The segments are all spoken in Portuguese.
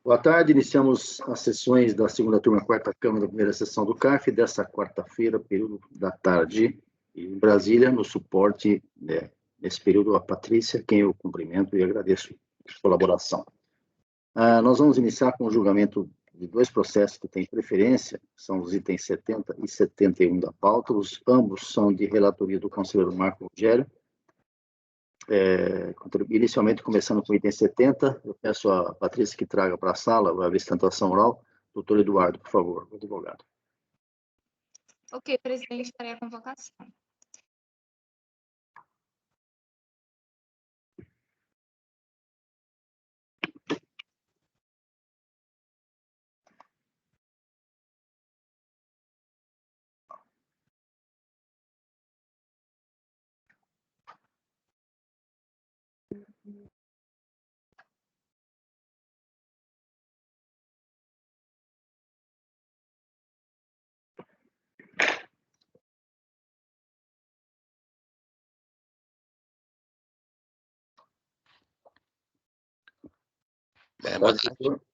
Boa tarde, iniciamos as sessões da segunda turma, quarta Câmara da primeira sessão do CARF, desta quarta-feira, período da tarde, em Brasília, no suporte, nesse período, a Patrícia, quem eu cumprimento e agradeço a colaboração. Nós vamos iniciar com o julgamento de dois processos que têm preferência, são os itens 70 e 71 da pauta, ambos são de relatoria do conselheiro Marco Rogério. Inicialmente, começando com o item 70, eu peço a Patrícia que traga para a sala a sustentação oral. Doutor Eduardo, por favor, advogado. Ok, presidente, farei a convocação.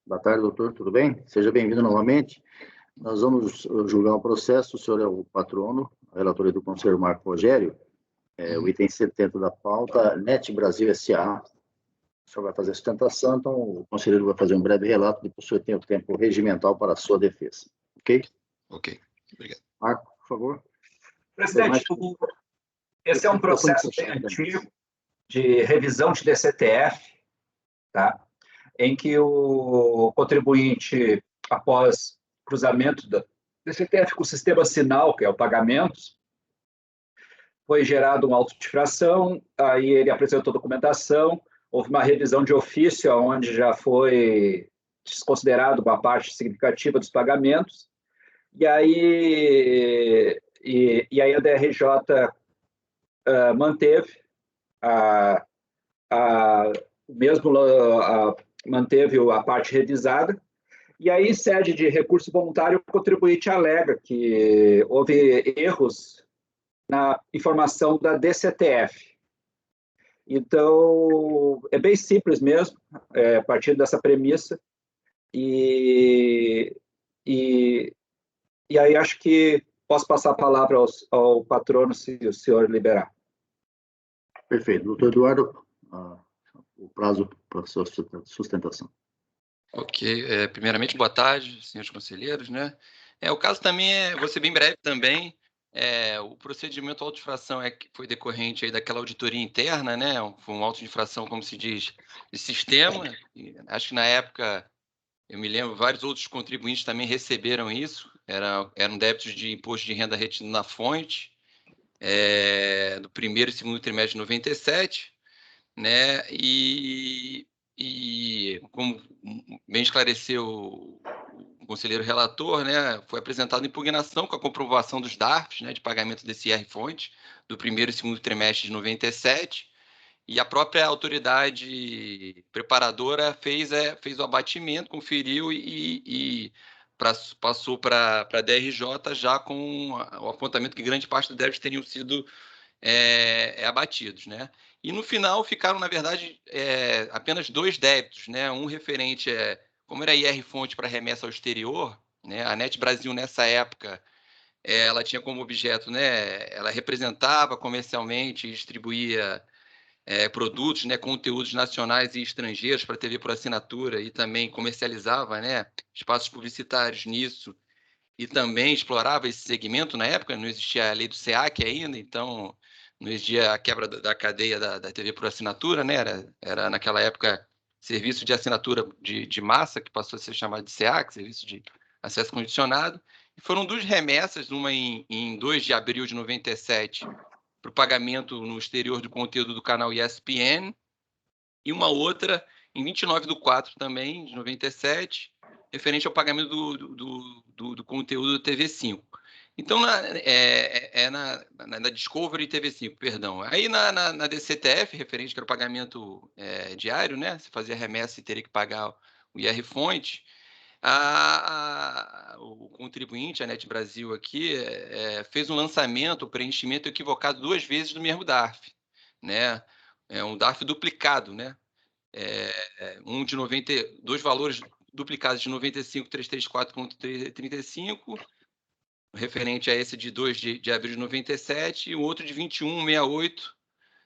Boa tarde, doutor, tudo bem? Seja bem-vindo novamente. Nós vamos julgar o processo, o senhor é o patrono, a relatoria do conselheiro Marco Rogério, o item 70 da pauta, NET Brasil S.A. O senhor vai fazer a sustentação, então o conselheiro vai fazer um breve relato, depois o senhor tem o tempo regimental para a sua defesa. Ok? Ok, obrigado. Marco, por favor. Presidente, esse é um processo bem antigo de revisão de DCTF, tá? Em que o contribuinte, após cruzamento da DCTF com o sistema sinal, que é o pagamentos, foi gerado uma auto de infração, aí ele apresentou documentação, houve uma revisão de ofício, onde já foi desconsiderado uma parte significativa dos pagamentos, e aí a DRJ manteve manteve a parte revisada, e aí, em sede de recurso voluntário, o contribuinte alega que houve erros na informação da DCTF. Então, é bem simples mesmo, a partir dessa premissa, e aí acho que posso passar a palavra ao patrono, se o senhor liberar. Perfeito. Doutor Eduardo, o prazo para a sua sustentação. Ok. Primeiramente, boa tarde, senhores conselheiros, né? O caso também vou ser bem breve também. O procedimento auto-infração foi decorrente aí daquela auditoria interna, né? Foi uma auto-infração, como se diz, de sistema. E acho que na época, eu me lembro, vários outros contribuintes também receberam isso. Eram débitos de imposto de renda retido na fonte, do primeiro e segundo trimestre de 97, né? E como bem esclareceu o conselheiro relator, né, foi apresentada impugnação com a comprovação dos DARFs, né, de pagamento desse IR-fonte do primeiro e segundo trimestre de 97, e a própria autoridade preparadora fez o abatimento, conferiu e passou para a DRJ já com o apontamento que grande parte dos débitos teriam sido abatidos, né? E no final ficaram, na verdade, apenas dois débitos, né? Um referente, como era IR-fonte para remessa ao exterior, né? A NET Brasil, nessa época, ela tinha como objeto, né? Ela representava comercialmente e distribuía produtos, né? Conteúdos nacionais e estrangeiros para TV por assinatura e também comercializava, né? Espaços publicitários nisso e também explorava esse segmento na época. Não existia a lei do SEAC ainda, então não existia a quebra da cadeia da TV por assinatura, né? Era naquela época serviço de assinatura de massa, que passou a ser chamado de SEAC, serviço de acesso condicionado. E foram duas remessas, uma em 2 de abril de 97, para o pagamento no exterior do conteúdo do canal ESPN, e uma outra em 29/4 também, de 97, referente ao pagamento do conteúdo do TV5. Então, na Discovery TV5, perdão. Aí na DCTF, referente que era o pagamento diário, né? Você fazia remessa e teria que pagar o IR-fonte. O contribuinte, a NET Brasil aqui, fez um lançamento, o preenchimento equivocado 2 vezes do mesmo DARF, né? Um DARF duplicado, né? Um de 92 valores duplicados de 95.334.35, referente a esse de 2 de abril de 97, e o outro de 21.68,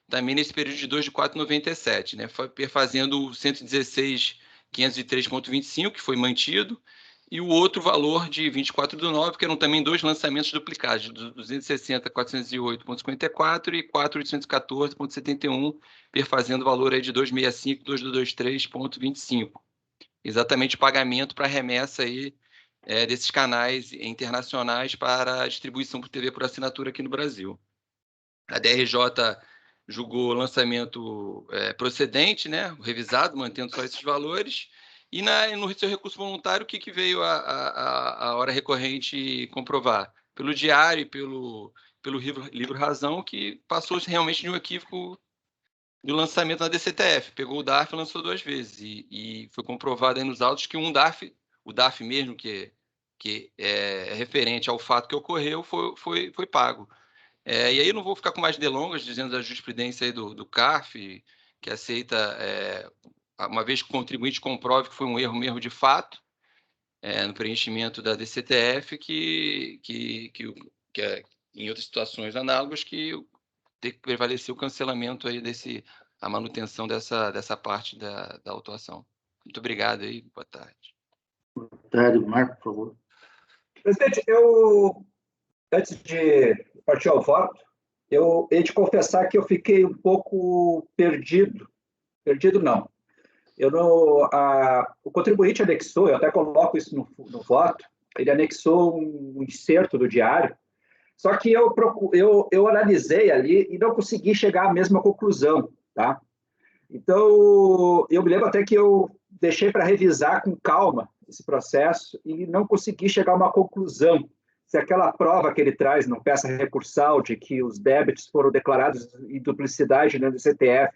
também nesse período de 2 de 4,97, né? Perfazendo o 116.503.25, que foi mantido, e o outro valor de 24/9, que eram também 2 lançamentos duplicados, de 260.408.54 e 4.814.71, perfazendo o valor aí de 265.223.25. Exatamente o pagamento para remessa aí, desses canais internacionais para a distribuição por TV por assinatura aqui no Brasil. A DRJ julgou o lançamento procedente, né, revisado, mantendo só esses valores, e no seu recurso voluntário, o que veio a hora recorrente comprovar? Pelo diário e pelo livro Razão, que passou realmente de um equívoco do lançamento na DCTF. Pegou o DARF e lançou 2 vezes, e foi comprovado aí nos autos que o DARF mesmo, que é referente ao fato que ocorreu, foi pago. E aí eu não vou ficar com mais delongas, dizendo da jurisprudência aí do CARF, que aceita, uma vez que o contribuinte comprove que foi um erro de fato, no preenchimento da DCTF, que em outras situações análogas, que tem que prevalecer o cancelamento aí a manutenção dessa parte da autuação. Muito obrigado aí, boa tarde. Boa tarde, Marco, por favor. Presidente, antes de partir ao voto, eu hei de confessar que eu fiquei um pouco perdido. Perdido não. O contribuinte anexou, eu até coloco isso no voto, ele anexou um excerto do diário, só que eu analisei ali e não consegui chegar à mesma conclusão, tá? Então, eu me lembro até que eu deixei para revisar com calma esse processo e não consegui chegar a uma conclusão. Se aquela prova que ele traz na peça recursal de que os débitos foram declarados em duplicidade no DCTF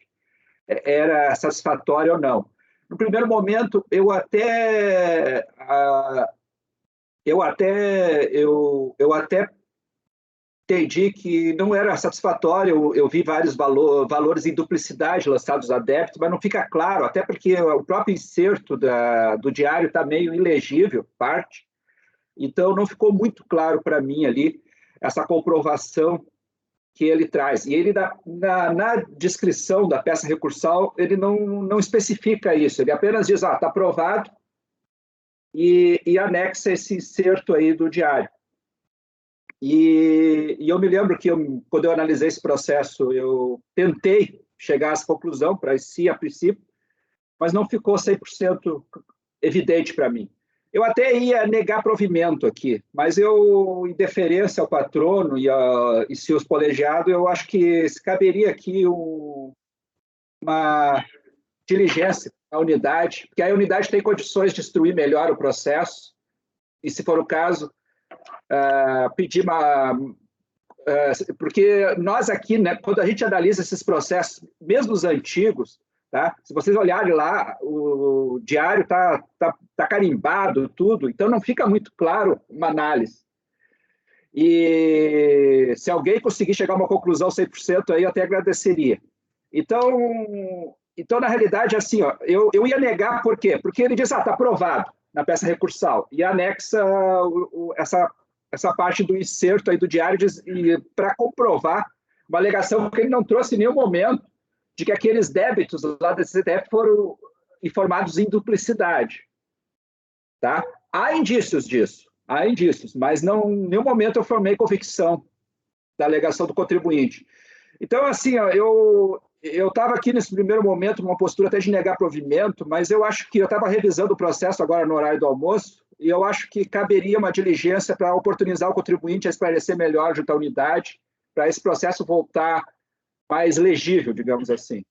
era satisfatória ou não. No primeiro momento, eu até entendi que não era satisfatório. Eu vi vários valores em duplicidade lançados a débito, mas não fica claro, até porque o próprio incerto do diário está meio ilegível, parte. Então, não ficou muito claro para mim ali essa comprovação que ele traz. E ele, na descrição da peça recursal, ele não especifica isso. Ele apenas diz, está aprovado, e anexa esse incerto aí do diário. E eu me lembro que, quando eu analisei esse processo, eu tentei chegar a essa conclusão, para si, a princípio, mas não ficou 100% evidente para mim. Eu até ia negar provimento aqui, mas em deferência ao patrono e seus colegiados, eu acho que caberia aqui uma diligência à unidade, porque a unidade tem condições de instruir melhor o processo, e, se for o caso, pedir porque nós aqui, né, quando a gente analisa esses processos, mesmo os antigos, tá? Se vocês olharem lá, o diário tá carimbado, tudo, então não fica muito claro uma análise. E se alguém conseguir chegar a uma conclusão 100%, aí eu até agradeceria. Então na realidade, assim, eu ia negar, por quê? Porque ele diz, está aprovado na peça recursal, e anexa essa parte do incerto aí do diário para comprovar uma alegação que ele não trouxe em nenhum momento, de que aqueles débitos lá da DCTF foram informados em duplicidade. Tá? Há indícios disso, mas não, em nenhum momento eu formei convicção da alegação do contribuinte. Então, assim, eu estava aqui nesse primeiro momento numa postura até de negar provimento, mas eu acho que eu estava revisando o processo agora no horário do almoço, e eu acho que caberia uma diligência para oportunizar o contribuinte a esclarecer melhor junto à unidade, para esse processo voltar mais legível, digamos assim.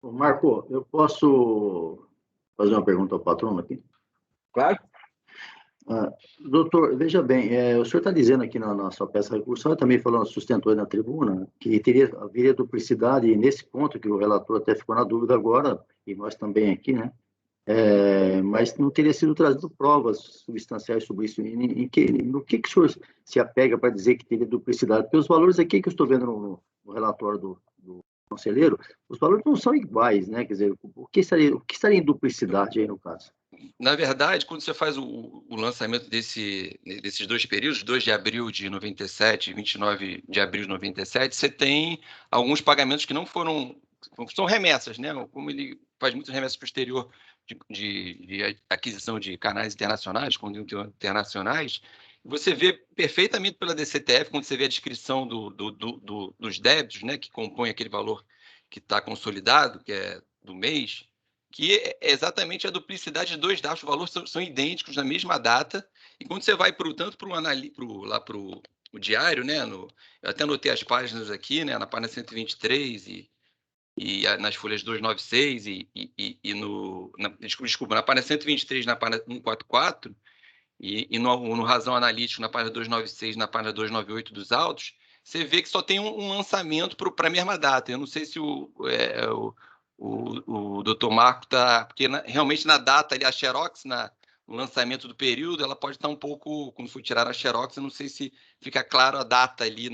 Marco, eu posso fazer uma pergunta ao patrono aqui? Claro. Doutor, veja bem, o senhor está dizendo aqui na sua peça recursal, também falando, sustentou aí na tribuna, que haveria duplicidade nesse ponto, que o relator até ficou na dúvida agora, e nós também aqui, né? Mas não teria sido trazido provas substanciais sobre isso. No que o senhor se apega para dizer que teria duplicidade? Porque os valores aqui que eu estou vendo no relatório do conselheiro, os valores não são iguais, né? Quer dizer, o que estaria em duplicidade aí no caso? na verdade, quando você faz o lançamento desses dois períodos, 2 de abril de 97 e 29 de abril de 97, você tem alguns pagamentos que não são remessas, né? Como ele faz muitas remessas para o exterior de aquisição de canais internacionais, conteúdos internacionais, você vê perfeitamente pela DCTF, quando você vê a descrição dos débitos, né, que compõem aquele valor que está consolidado, que é do mês, que é exatamente a duplicidade de dois dados, os valores são idênticos na mesma data, e quando você vai tanto para o diário, né, eu até anotei as páginas aqui, né, na página 123 e nas folhas 296 desculpa, na página 123, na página 144, e no Razão Analítico, na página 296, na página 298 dos autos, você vê que só tem um lançamento para a mesma data. Eu não sei se o doutor Marco está... Porque realmente na data ali, a Xerox, no lançamento do período, ela pode estar um pouco... Quando for tirar a Xerox, eu não sei se fica claro a data ali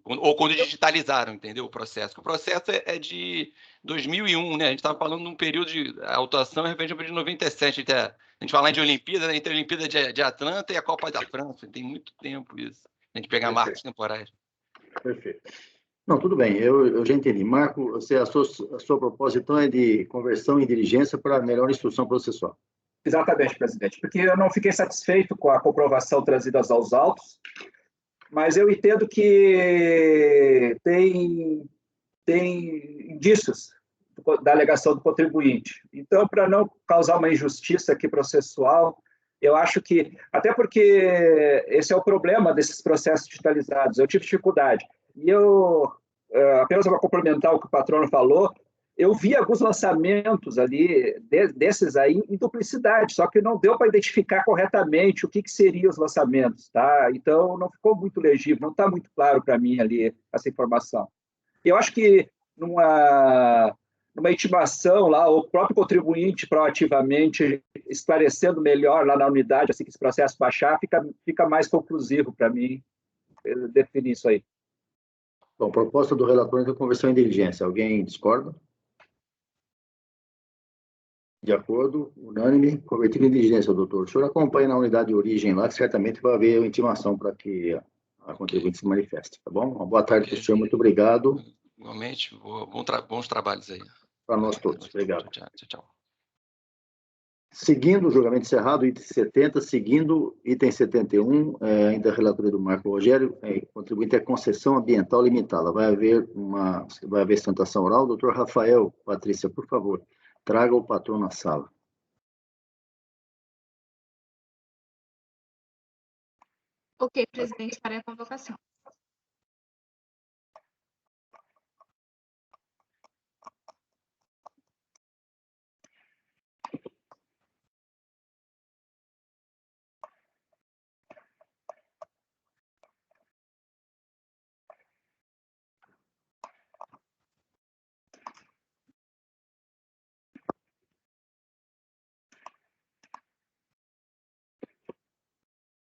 ou quando digitalizaram, entendeu? O processo. O processo é de 2001, né? A gente estava falando de um período de autuação, de repente, de 97. A gente fala de Olimpíada, né? Entre a Olimpíada de Atlanta e a Copa da França. Tem muito tempo isso. A gente pegar marcos temporais. Perfeito. Não, tudo bem, eu já entendi. Marco, a sua proposta, então, é de conversão em diligência para melhor instrução processual. Exatamente, presidente, porque eu não fiquei satisfeito com a comprovação trazida aos autos, mas eu entendo que tem indícios da alegação do contribuinte. Então, para não causar uma injustiça aqui processual, eu acho que, até porque esse é o problema desses processos digitalizados, eu tive dificuldade. E apenas para complementar o que o patrono falou, eu vi alguns lançamentos ali, desses aí, em duplicidade, só que não deu para identificar corretamente o que seriam os lançamentos, tá? Então, não ficou muito legível, não está muito claro para mim ali essa informação. Eu acho que numa intimação lá, o próprio contribuinte proativamente esclarecendo melhor lá na unidade, assim que esse processo baixar, fica mais conclusivo para mim definir isso aí. Bom, proposta do relator de conversão em diligência. Alguém discorda? De acordo, unânime, convertido em diligência, doutor. O senhor acompanha na unidade de origem lá, que certamente vai haver intimação para que a contribuinte se manifeste, tá bom? Uma boa tarde para o senhor, muito obrigado. Igualmente, bons trabalhos aí. Para nós todos, obrigado. Tchau. Seguindo o julgamento encerrado, item 70, seguindo item 71, ainda a relatoria do Marco Rogério, contribuinte à concessão ambiental limitada. Vai haver sustentação oral. Doutor Rafael, Patrícia, por favor, traga o patrão na sala. Ok, presidente, farei a convocação.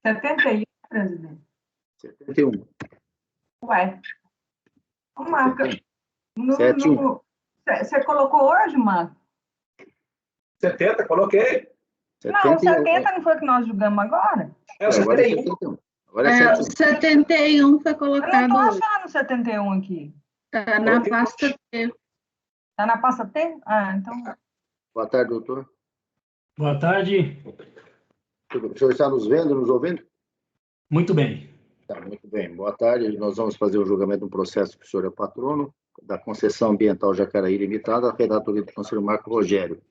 (71), presidente. 71. Ué. Ô, Marco, 71. Você colocou hoje, Marco? 70, coloquei. Não, 70 não foi que nós julgamos agora? É o 71. Agora é 71 foi colocado. Eu não estou achando 71 aqui. Está na pasta T. Está na pasta T? Ah, então. Boa tarde, doutor. Boa tarde. O senhor está nos vendo, nos ouvindo? Muito bem. Tá, muito bem. Boa tarde. Nós vamos fazer o julgamento de um processo que o senhor é patrono, da concessão ambiental Jacaraí Limitada, a relatoria do conselheiro Marco Rogério.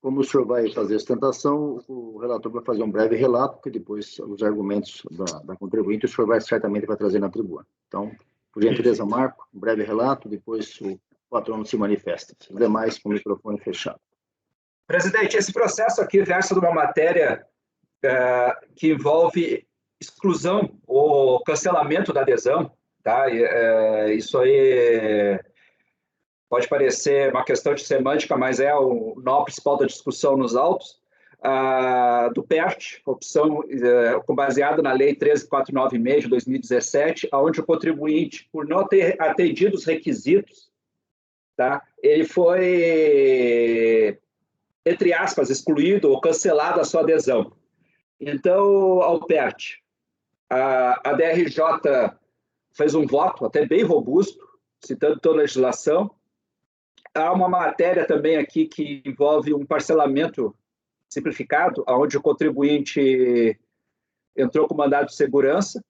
Como o senhor vai fazer a sustentação, o relator vai fazer um breve relato, que depois os argumentos da contribuinte, o senhor certamente vai trazer na tribuna. Então, por gentileza, Marco, um breve relato, depois o patrono se manifesta. Os demais com o microfone fechado. Presidente, esse processo aqui versa de uma matéria que envolve exclusão ou cancelamento da adesão, tá? Isso aí pode parecer uma questão de semântica, mas é o nó principal da discussão nos autos, do PERT, opção baseada na Lei 13.496 de 2017, onde o contribuinte, por não ter atendido os requisitos, tá? Ele foi entre aspas, excluído ou cancelado a sua adesão. Então, Alpert, a DRJ fez um voto até bem robusto, citando toda a legislação. Há uma matéria também aqui que envolve um parcelamento simplificado, onde o contribuinte entrou com mandado de segurança.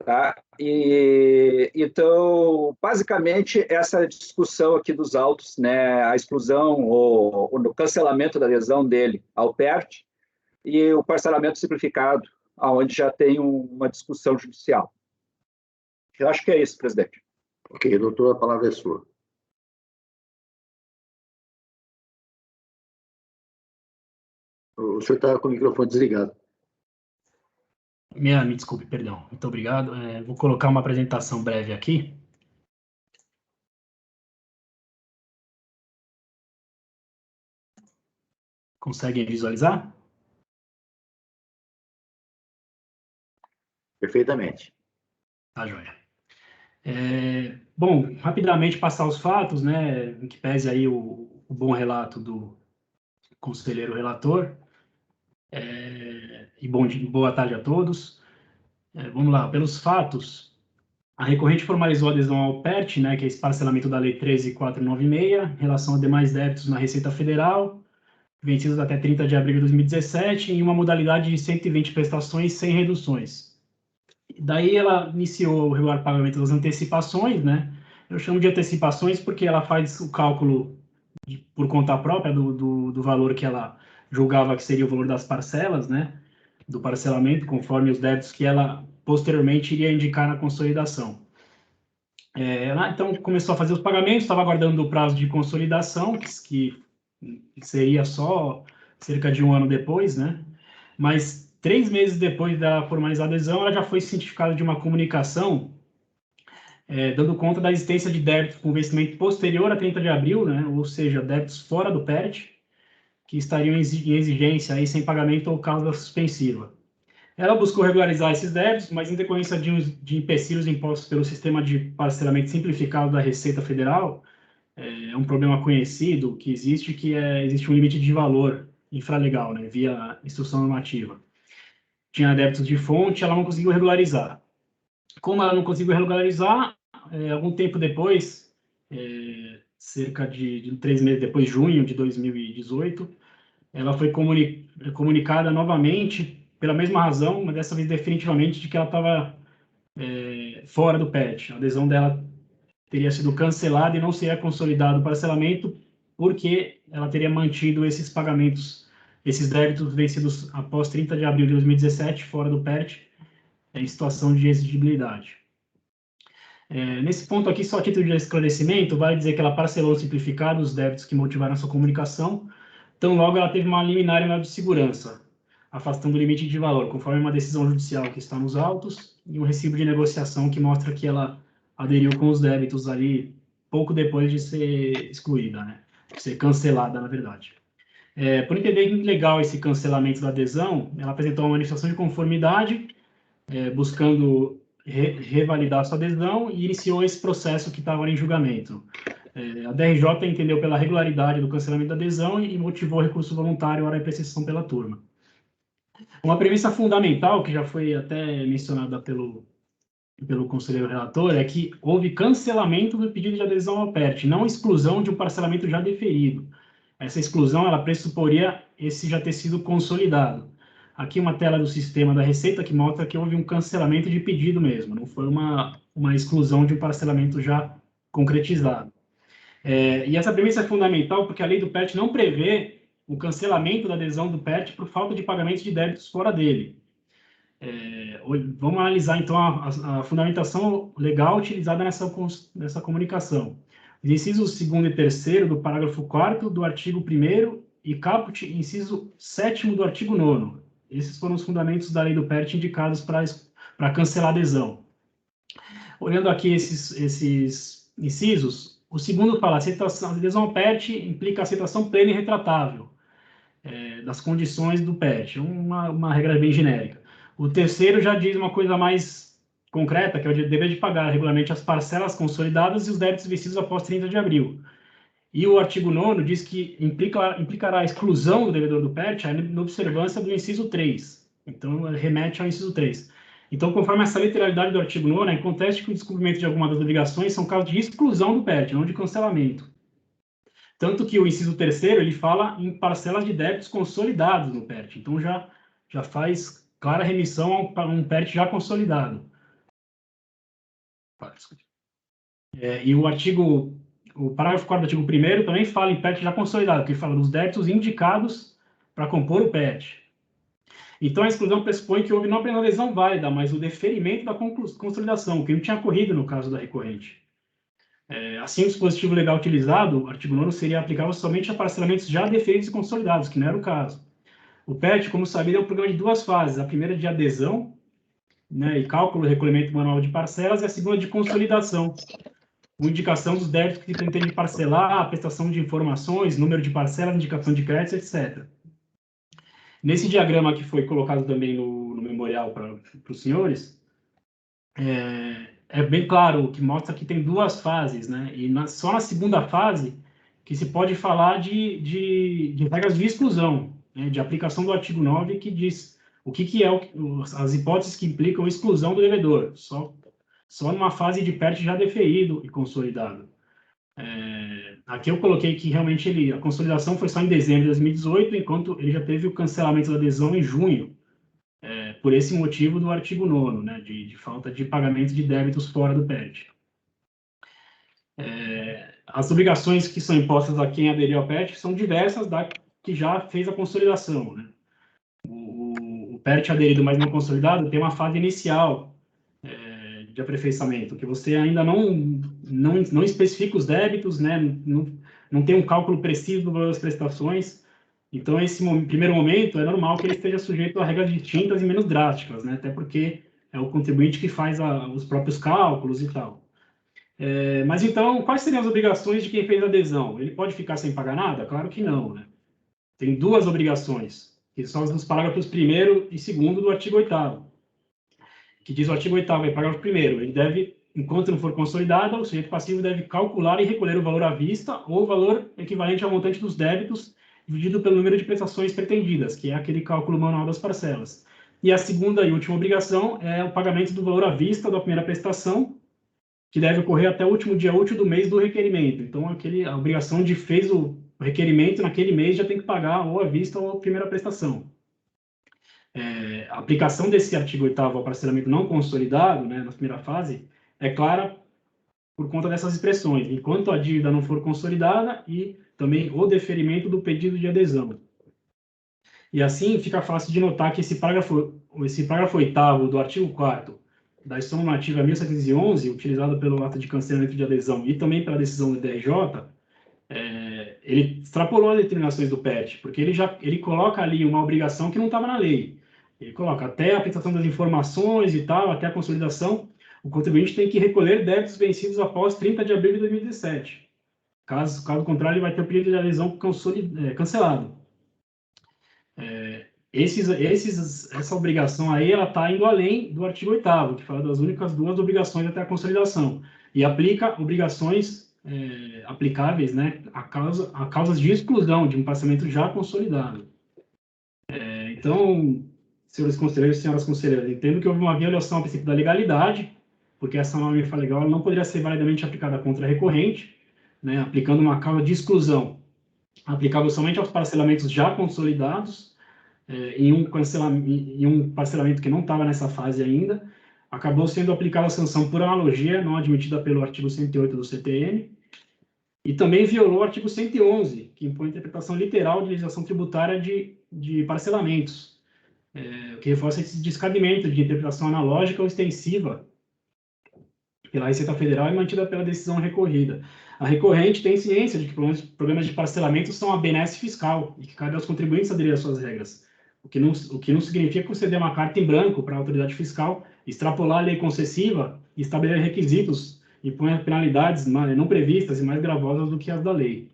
Tá? Então, basicamente, essa discussão aqui dos autos, né, a exclusão ou o cancelamento da adesão dele ao PERT e o parcelamento simplificado, onde já tem uma discussão judicial. Eu acho que é isso, presidente. Ok, doutor, a palavra é sua. O senhor está com o microfone desligado. Me desculpe, perdão. Muito obrigado. Vou colocar uma apresentação breve aqui. Conseguem visualizar? Perfeitamente. Tá, joia. Bom, rapidamente passar os fatos, né, em que pese aí o bom relato do conselheiro relator. E boa tarde a todos. Vamos lá, pelos fatos, a recorrente formalizou a adesão ao PERT, né, que é esse parcelamento da Lei 13.496, em relação a demais débitos na Receita Federal, vencidos até 30 de abril de 2017, em uma modalidade de 120 prestações sem reduções. Daí ela iniciou o regular pagamento das antecipações, né? Eu chamo de antecipações porque ela faz o cálculo por conta própria do valor que ela julgava que seria o valor das parcelas, né? Do parcelamento, conforme os débitos que ela posteriormente iria indicar na consolidação. Ela, então, começou a fazer os pagamentos, estava aguardando o prazo de consolidação, que seria só cerca de 1 ano depois, né? Mas 3 meses depois da formalizar a adesão, ela já foi cientificada de uma comunicação dando conta da existência de débitos com vencimento posterior a 30 de abril, né? Ou seja, débitos fora do PERT, que estariam em exigência aí, sem pagamento ou causa suspensiva. Ela buscou regularizar esses débitos, mas em decorrência de empecilhos impostos pelo sistema de parcelamento simplificado da Receita Federal, é um problema conhecido que existe, existe um limite de valor infralegal, né, via instrução normativa. Tinha débitos de fonte, ela não conseguiu regularizar. Como ela não conseguiu regularizar, algum tempo depois, cerca de 3 meses depois, junho de 2018, ela foi comunicada novamente pela mesma razão, mas dessa vez definitivamente, de que ela estava fora do PERT. A adesão dela teria sido cancelada e não seria consolidado o parcelamento, porque ela teria mantido esses pagamentos, esses débitos vencidos após 30 de abril de 2017, fora do PERT, em situação de exigibilidade. Nesse ponto aqui, só a título de esclarecimento, vale dizer que ela parcelou simplificado os débitos que motivaram a sua comunicação, então logo ela teve uma liminar em grau de segurança, afastando o limite de valor, conforme uma decisão judicial que está nos autos, e um recibo de negociação que mostra que ela aderiu com os débitos ali pouco depois de ser excluída, né? De ser cancelada, na verdade. Por entender legal esse cancelamento da adesão, ela apresentou uma manifestação de conformidade, buscando revalidar sua adesão, e iniciou esse processo que estava em julgamento. A DRJ entendeu pela regularidade do cancelamento da adesão e motivou o recurso voluntário à apreciação pela turma. Uma premissa fundamental, que já foi até mencionada pelo conselheiro relator, é que houve cancelamento do pedido de adesão ao PERT, não exclusão de um parcelamento já deferido. Essa exclusão, ela pressuporia esse já ter sido consolidado. Aqui uma tela do sistema da Receita que mostra que houve um cancelamento de pedido mesmo, não foi uma exclusão de um parcelamento já concretizado. E essa premissa é fundamental porque a lei do PERT não prevê o cancelamento da adesão do PERT por falta de pagamento de débitos fora dele. Vamos analisar, então, a fundamentação legal utilizada nessa comunicação. Os incisos 2º e 3º do parágrafo 4º do artigo 1º e caput, inciso 7º do artigo 9º. Esses foram os fundamentos da lei do PERT indicados para cancelar a adesão. Olhando aqui esses incisos, o segundo fala, a adesão ao PERT implica aceitação plena e retratável das condições do PERT, uma regra bem genérica. O terceiro já diz uma coisa mais concreta, que é o dever de pagar regularmente as parcelas consolidadas e os débitos vencidos após 30 de abril. E o artigo 9º diz que implicará a exclusão do devedor do PERT na observância do inciso 3. Então, remete ao inciso 3. Então, conforme essa literalidade do artigo 9º, acontece que o descumprimento de alguma das obrigações são casos de exclusão do PERT, não de cancelamento. Tanto que o inciso 3º, ele fala em parcelas de débitos consolidados no PERT. Então, já faz clara remissão a um PERT já consolidado. E o parágrafo 4º do artigo 1º também fala em PERT já consolidado, que fala dos débitos indicados para compor o PERT. Então, a exclusão pressupõe que houve não apenas a lesão válida, mas o deferimento da consolidação, que não tinha ocorrido no caso da recorrente. Assim, o dispositivo legal utilizado, o artigo 9º, seria aplicável somente a parcelamentos já deferidos e consolidados, que não era o caso. O PERT, como sabido, é um programa de 2 fases. A primeira de adesão, né, e cálculo do recolhimento manual de parcelas, e a segunda de consolidação, com indicação dos débitos que pretende parcelar, a prestação de informações, número de parcelas, indicação de créditos, etc. Nesse diagrama que foi colocado também no memorial para os senhores, é bem claro que mostra que tem 2 fases, né? E só na segunda fase que se pode falar de regras de exclusão, né? De aplicação do artigo 9, que diz o que é as hipóteses que implicam exclusão do devedor, só numa fase de PERT já deferido e consolidado. Aqui eu coloquei que realmente a consolidação foi só em dezembro de 2018, enquanto ele já teve o cancelamento da adesão em junho, por esse motivo do artigo 9º, né, de falta de pagamento de débitos fora do PERT. As obrigações que são impostas a quem aderiu ao PERT são diversas da que já fez a consolidação, né? O PERT aderido, mas não consolidado, tem uma fase inicial de aperfeiçoamento, que você ainda não especifica os débitos, né? Não tem um cálculo preciso do valor das prestações. Então, esse primeiro momento, é normal que ele esteja sujeito a regras distintas e menos drásticas, né? Até porque é o contribuinte que faz os próprios cálculos e tal. Mas, então, quais seriam as obrigações de quem fez a adesão? Ele pode ficar sem pagar nada? Claro que não, né? Tem 2 obrigações, que são os parágrafos 1º e 2º do artigo 8º, que diz o artigo 8º, parágrafo 1º, ele deve, enquanto não for consolidada, o sujeito passivo deve calcular e recolher o valor à vista ou o valor equivalente ao montante dos débitos dividido pelo número de prestações pretendidas, que é aquele cálculo manual das parcelas. E a segunda e última obrigação é o pagamento do valor à vista da primeira prestação, que deve ocorrer até o último dia útil do mês do requerimento. Então, a obrigação de fez o requerimento naquele mês já tem que pagar ou à vista ou a primeira prestação. A aplicação desse artigo 8º ao parcelamento não consolidado, né, na primeira fase, é clara por conta dessas expressões, enquanto a dívida não for consolidada e também o deferimento do pedido de adesão. E assim fica fácil de notar que esse parágrafo 8º do artigo 4º da Instrução Normativa 1711, utilizado pelo ato de cancelamento de adesão e também pela decisão do DRJ, ele extrapolou as determinações do PERT, porque ele coloca ali uma obrigação que não estava na lei. Ele coloca até a apresentação das informações e tal, até a consolidação, o contribuinte tem que recolher débitos vencidos após 30 de abril de 2017. Caso contrário, ele vai ter o pedido de adesão cancelado. Essa obrigação aí, ela está indo além do artigo 8º, que fala das únicas 2 obrigações até a consolidação, e aplica obrigações aplicáveis, né, a causas de exclusão de um parcelamento já consolidado. Então, senhores conselheiros e senhoras conselheiras, entendo que houve uma violação ao princípio da legalidade, porque essa norma infralegal não poderia ser validamente aplicada contra a recorrente, né, aplicando uma causa de exclusão aplicável somente aos parcelamentos já consolidados, em um parcelamento que não estava nessa fase ainda, acabou sendo aplicada a sanção por analogia, não admitida pelo artigo 108 do CTN, e também violou o artigo 111, que impõe a interpretação literal de legislação tributária de parcelamentos, que reforça esse descabimento de interpretação analógica ou extensiva pela Receita Federal e mantida pela decisão recorrida. A recorrente tem ciência de que problemas de parcelamento são a benesse fiscal e que cabe aos contribuintes aderir às suas regras, o que não significa conceder uma carta em branco para a autoridade fiscal, extrapolar a lei concessiva e estabelecer requisitos e impor penalidades não previstas e mais gravosas do que as da lei.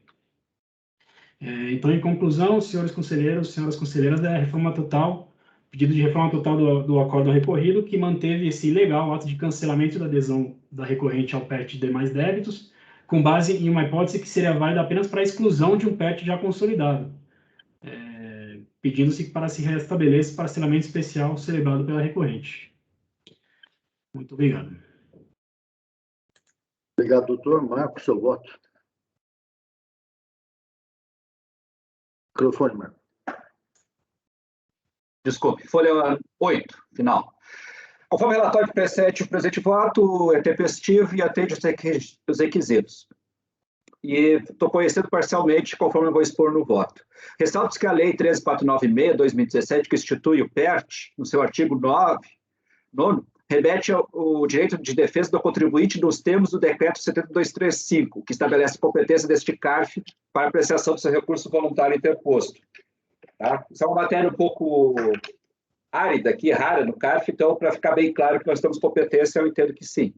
Então, em conclusão, senhores conselheiros, senhoras conselheiras, é a reforma total, pedido de reforma total do acórdão recorrido, que manteve esse ilegal ato de cancelamento da adesão da recorrente ao PERT de demais débitos, com base em uma hipótese que seria válida apenas para a exclusão de um PERT já consolidado, pedindo-se para se restabeleça o parcelamento especial celebrado pela recorrente. Muito obrigado. Obrigado, doutor. Marco, seu voto. Microfone, Marco. Desculpe, folha 8, final. Conforme o relatório que precede o presente voto, é tempestivo e atende os requisitos. E estou conhecendo parcialmente, conforme eu vou expor no voto. Ressalto-se que a Lei 13.496/2017, que institui o PERT, no seu artigo 9, remete ao direito de defesa do contribuinte nos termos do Decreto 7235, que estabelece a competência deste CARF para apreciação do seu recurso voluntário interposto. Tá? Isso é uma matéria um pouco árida aqui, rara no CARF, então, para ficar bem claro que nós temos competência, eu entendo que sim.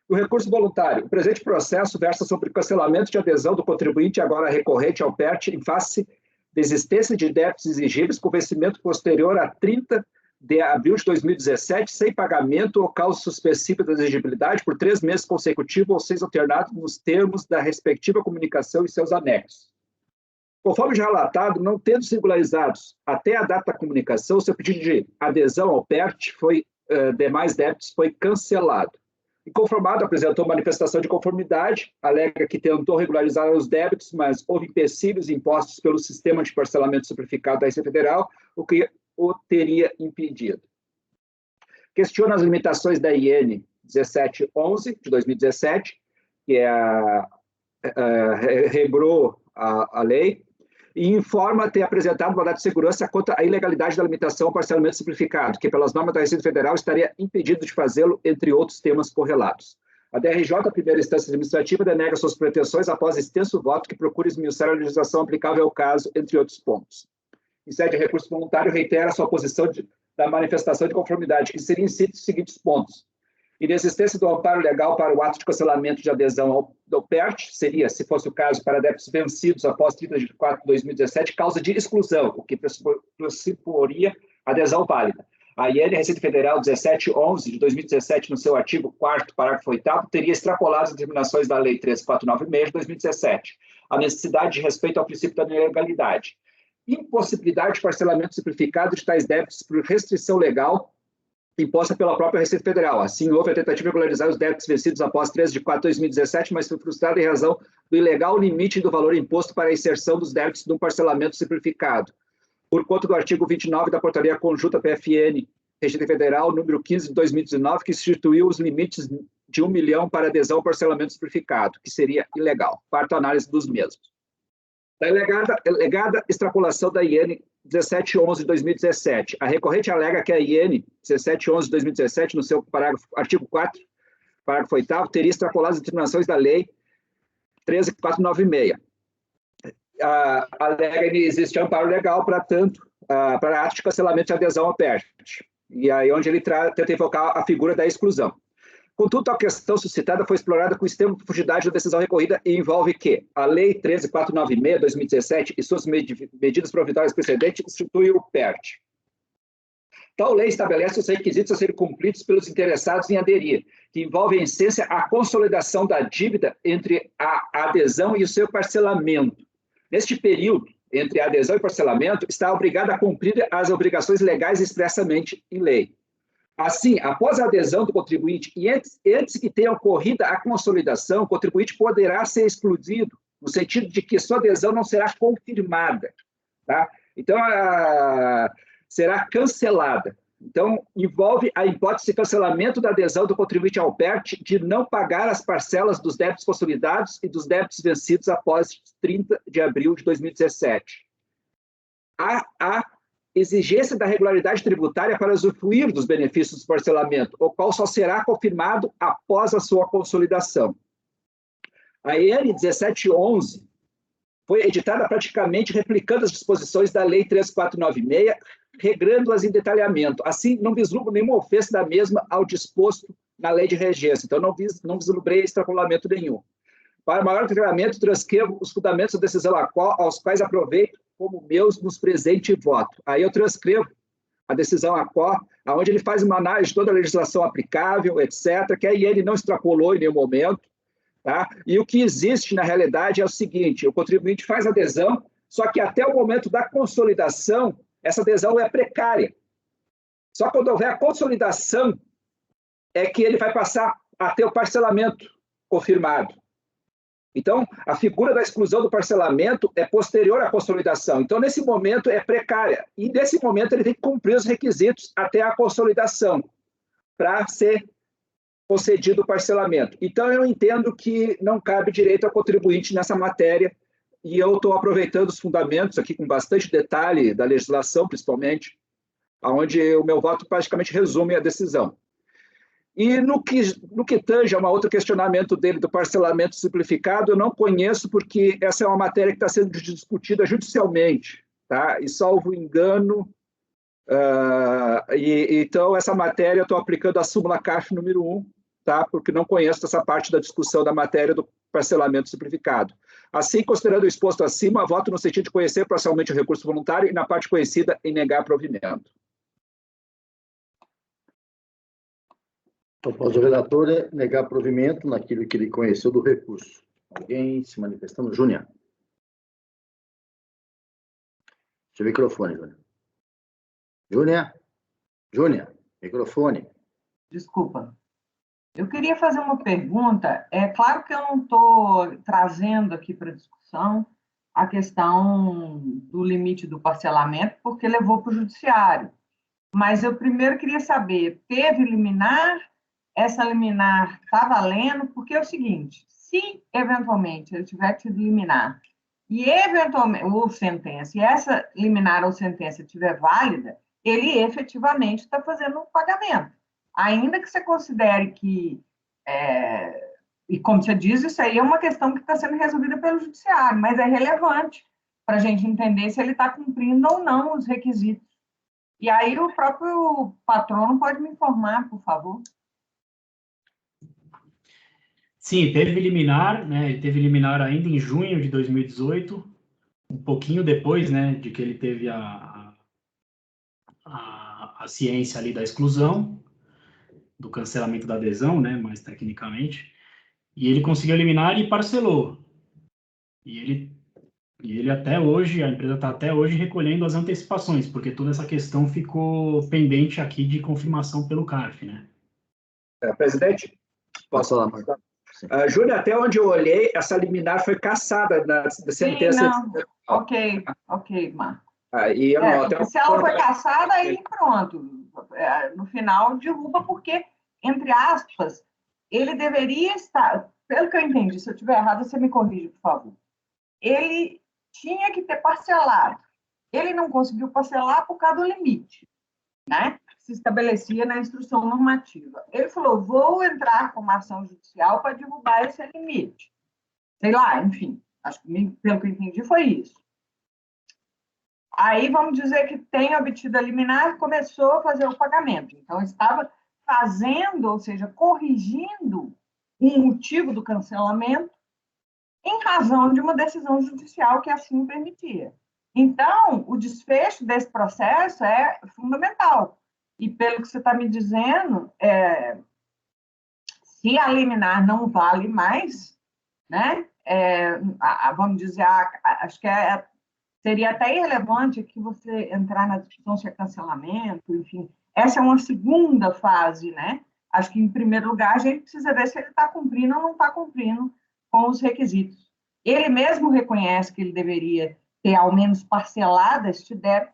O recurso voluntário. O presente processo versa sobre o cancelamento de adesão do contribuinte agora recorrente ao PERT em face da existência de débitos exigíveis com vencimento posterior a 30 de abril de 2017, sem pagamento ou causa suspensiva da exigibilidade por 3 meses consecutivos ou 6 alternados nos termos da respectiva comunicação e seus anexos. Conforme já relatado, não tendo singularizados até a data da comunicação, seu pedido de adesão ao PERT demais débitos foi cancelado. Inconformado, apresentou manifestação de conformidade, alega que tentou regularizar os débitos, mas houve empecilhos impostos pelo sistema de parcelamento simplificado da Receita Federal, o que o teria impedido. Questiona as limitações da IN 1711, de 2017, que regrou a lei, e informa ter apresentado mandado de segurança contra a ilegalidade da limitação ao parcelamento simplificado, que pelas normas da Receita Federal estaria impedido de fazê-lo, entre outros temas correlatos. A DRJ, a primeira instância administrativa, denega suas pretensões após extenso voto que procura esmiuçar a legislação aplicável ao caso, entre outros pontos. Em sede de recurso voluntário, reitera sua posição da manifestação de conformidade, que seria incide os seguintes pontos. Inexistência do amparo legal para o ato de cancelamento de adesão ao PERT seria, se fosse o caso, para débitos vencidos após 30 de 4 de 2017, causa de exclusão, o que pressuporia adesão válida. A IN Receita Federal 1711 de 2017, no seu artigo 4º, parágrafo 8º, teria extrapolado as determinações da Lei 13.496 de 2017, a necessidade de respeito ao princípio da legalidade. Impossibilidade de parcelamento simplificado de tais débitos por restrição legal imposta pela própria Receita Federal. Assim, houve a tentativa de regularizar os débitos vencidos após 13 de 4 de 2017, mas foi frustrada em razão do ilegal limite do valor imposto para a inserção dos débitos num parcelamento simplificado, por conta do artigo 29 da Portaria Conjunta PFN, Receita Federal, número 15 de 2019, que instituiu os limites de 1 milhão para adesão ao parcelamento simplificado, que seria ilegal. Parto a análise dos mesmos. Da alegada extrapolação da IN 1711 de 2017. A recorrente alega que a IN 1711 de 2017, no seu artigo 4, parágrafo 8º, teria extrapolado as determinações da Lei 13.496. Alega que existe amparo legal para ato de cancelamento de adesão ao PERT. E aí onde ele tenta invocar a figura da exclusão. Contudo, a questão suscitada foi explorada com extrema profundidade da decisão recorrida e envolve que a Lei 13.496, 2017, e suas medidas provisórias precedentes institui o PERT. Tal lei estabelece os requisitos a serem cumpridos pelos interessados em aderir, que envolve, em essência, a consolidação da dívida entre a adesão e o seu parcelamento. Neste período, entre a adesão e parcelamento, está obrigada a cumprir as obrigações legais expressamente em lei. Assim, após a adesão do contribuinte e antes que tenha ocorrido a consolidação, o contribuinte poderá ser excluído, no sentido de que sua adesão não será confirmada. Tá? Então, será cancelada. Então, envolve a hipótese de cancelamento da adesão do contribuinte ao PERT de não pagar as parcelas dos débitos consolidados e dos débitos vencidos após 30 de abril de 2017. A exigência da regularidade tributária para usufruir dos benefícios do parcelamento, o qual só será confirmado após a sua consolidação. A EN 1711 foi editada praticamente replicando as disposições da Lei 13.496, regrando-as em detalhamento. Assim, não vislumbro nenhuma ofensa da mesma ao disposto na Lei de Regência. Então, não vislumbrei extrapolamento nenhum. Para maior detalhamento, transcrevo os fundamentos da decisão aos quais aproveito como meus nos presente voto. Aí eu transcrevo a decisão onde ele faz uma análise de toda a legislação aplicável, etc., que aí ele não extrapolou em nenhum momento, Tá? E o que existe, na realidade, é o seguinte, o contribuinte faz adesão, só que até o momento da consolidação, essa adesão é precária. Só quando houver a consolidação é que ele vai passar a ter o parcelamento confirmado. Então, a figura da exclusão do parcelamento é posterior à consolidação. Então, nesse momento, é precária. E, nesse momento, ele tem que cumprir os requisitos até a consolidação para ser concedido o parcelamento. Então, eu entendo que não cabe direito ao contribuinte nessa matéria, e eu estou aproveitando os fundamentos aqui com bastante detalhe da legislação, principalmente, onde o meu voto praticamente resume a decisão. E no que tange a um outro questionamento dele do parcelamento simplificado, eu não conheço, porque essa é uma matéria que está sendo discutida judicialmente, tá? E salvo engano, então essa matéria eu estou aplicando a súmula CARF número 1, tá? Porque não conheço essa parte da discussão da matéria do parcelamento simplificado. Assim, considerando o exposto acima, voto no sentido de conhecer parcialmente o recurso voluntário e, na parte conhecida, em negar provimento. Após o relator, é negar provimento naquilo que ele conheceu do recurso. Alguém se manifestando? Júnior. Seu microfone, Júnior. Júnior, microfone. Desculpa. Eu queria fazer uma pergunta. É claro que eu não estou trazendo aqui para discussão a questão do limite do parcelamento, porque levou para o judiciário. Mas eu primeiro queria saber, teve liminar? Essa liminar está valendo? Porque é o seguinte, se eventualmente ele tiver tido liminar e eventualmente, ou sentença, e essa liminar ou sentença estiver válida, ele efetivamente está fazendo um pagamento. Ainda que você considere que, e como você diz, isso aí é uma questão que está sendo resolvida pelo judiciário, mas é relevante para a gente entender se ele está cumprindo ou não os requisitos. E aí o próprio patrono pode me informar, por favor. Sim, teve liminar, né? Ele teve liminar ainda em junho de 2018, um pouquinho depois, né, de que ele teve a ciência ali da exclusão, do cancelamento da adesão, né, mais tecnicamente, e ele conseguiu eliminar e parcelou. E ele até hoje, a empresa está até hoje recolhendo as antecipações, porque toda essa questão ficou pendente aqui de confirmação pelo CARF, né? Presidente, posso falar, Marcos? Júnior, até onde eu olhei, essa liminar foi cassada na sentença. Sim, não. Ok, Marco. Aí, se ela foi cassada, aí pronto. No final, derruba, porque, entre aspas, ele deveria estar, pelo que eu entendi, se eu estiver errado, você me corrige, por favor. Ele tinha que ter parcelado. Ele não conseguiu parcelar por causa do limite, né? Se estabelecia na instrução normativa. Ele falou, vou entrar com uma ação judicial para derrubar esse limite. Sei lá, enfim, acho que pelo que eu entendi foi isso. Aí vamos dizer que tem obtido a liminar, começou a fazer o pagamento. Então, estava fazendo, ou seja, corrigindo um motivo do cancelamento em razão de uma decisão judicial que assim permitia. Então, o desfecho desse processo é fundamental. E pelo que você está me dizendo, se a liminar não vale mais, né, vamos dizer, acho que seria até irrelevante que você entrar na discussão se é cancelamento, enfim. Essa é uma segunda fase, né? Acho que, em primeiro lugar, a gente precisa ver se ele está cumprindo ou não está cumprindo com os requisitos. Ele mesmo reconhece que ele deveria ter, ao menos, parcelado este débito,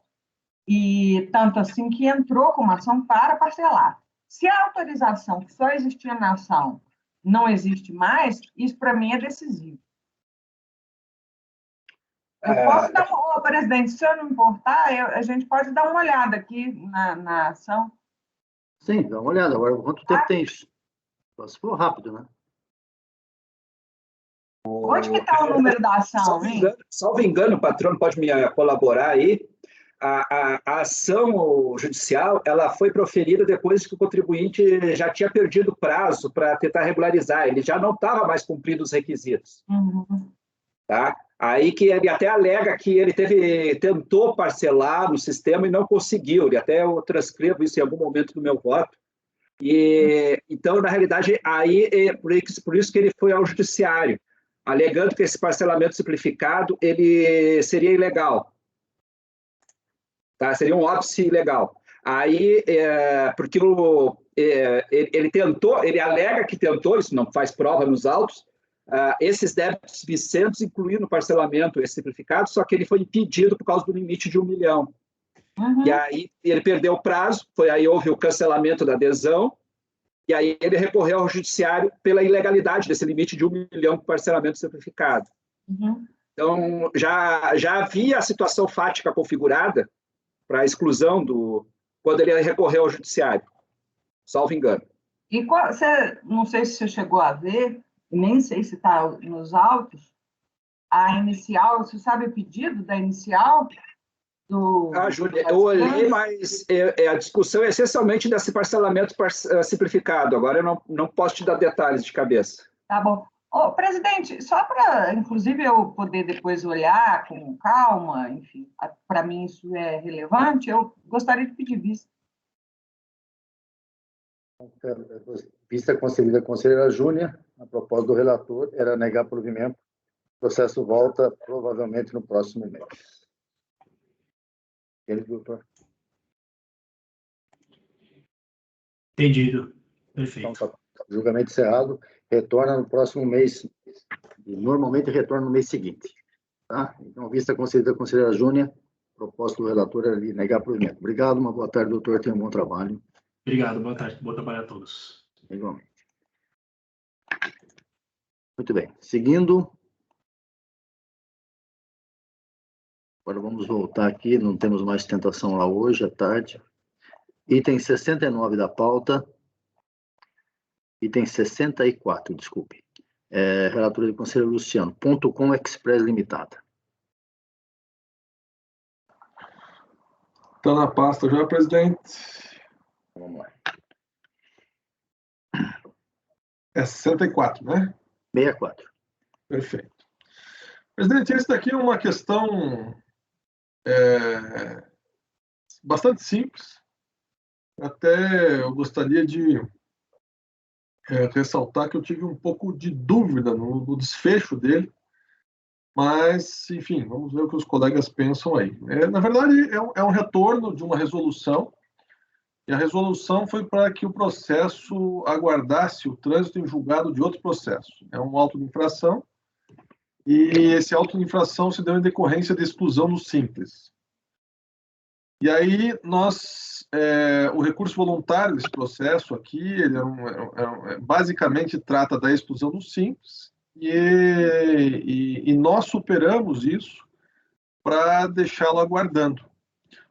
e tanto assim que entrou com uma ação para parcelar. Se a autorização que só existia na ação não existe mais, isso, para mim, é decisivo. Eu posso dar uma... presidente, se eu não importar, a gente pode dar uma olhada aqui na ação. Sim, dá uma olhada. Agora, quanto tempo tem isso? Se for rápido, né? Onde que está o número da ação, hein? Salvo engano, o patrono pode me colaborar aí. A ação judicial, ela foi proferida depois que o contribuinte já tinha perdido o prazo para tentar regularizar. Ele já não estava mais cumprindo os requisitos. Uhum. Tá? Aí que ele até alega que ele tentou parcelar no sistema e não conseguiu. E até eu transcrevo isso em algum momento do meu voto, E, então, na realidade, aí por isso que ele foi ao judiciário, alegando que esse parcelamento simplificado ele seria ilegal. Tá? Seria um óbice ilegal. Aí, porque ele tentou, ele alega que tentou, isso não faz prova nos autos, esses débitos vicendos incluir no parcelamento esse simplificado, só que ele foi impedido por causa do limite de 1 milhão. Uhum. E aí ele perdeu o prazo, aí houve o cancelamento da adesão, e aí ele recorreu ao judiciário pela ilegalidade desse limite de 1 milhão de parcelamento simplificado. Uhum. Então, já havia a situação fática configurada para a exclusão quando ele recorreu ao judiciário, salvo engano. E não sei se você chegou a ver, nem sei se está nos autos, a inicial, você sabe o pedido da inicial? Júlia, eu olhei, mas a discussão é essencialmente desse parcelamento simplificado. Agora eu não posso te dar detalhes de cabeça. Tá bom. Presidente, só para, inclusive, eu poder depois olhar com calma, enfim, para mim isso é relevante, eu gostaria de pedir vista. Vista concedida à conselheira Júnia, a proposta do relator era negar provimento. O processo volta provavelmente no próximo mês. Doutor? Entendido. Perfeito. Então, julgamento encerrado, retorna no próximo mês, e normalmente retorna no mês seguinte. Tá? Então, vista concedida à conselheira Júnia, proposta do relator era de negar provimento. Obrigado, uma boa tarde, doutor, tenha um bom trabalho. Obrigado, boa tarde, bom trabalho a todos. Igualmente. Muito bem, seguindo. Agora vamos voltar aqui, não temos mais tentação lá hoje, à tarde. Item 69 da pauta. Item 64, desculpe. Relatora do Conselho Luciano. .com Express Limitada. Está na pasta já, presidente. Vamos lá. É 64, né? 64. Perfeito. Presidente, esse daqui é uma questão bastante simples. Até eu gostaria de ressaltar que eu tive um pouco de dúvida no desfecho dele, mas, enfim, vamos ver o que os colegas pensam aí. Na verdade, é um retorno de uma resolução, e a resolução foi para que o processo aguardasse o trânsito em julgado de outro processo. É um auto de infração, e esse auto de infração se deu em decorrência de exclusão no Simples. E aí, o recurso voluntário desse processo aqui, ele basicamente trata da exclusão do Simples, e nós superamos isso para deixá-lo aguardando.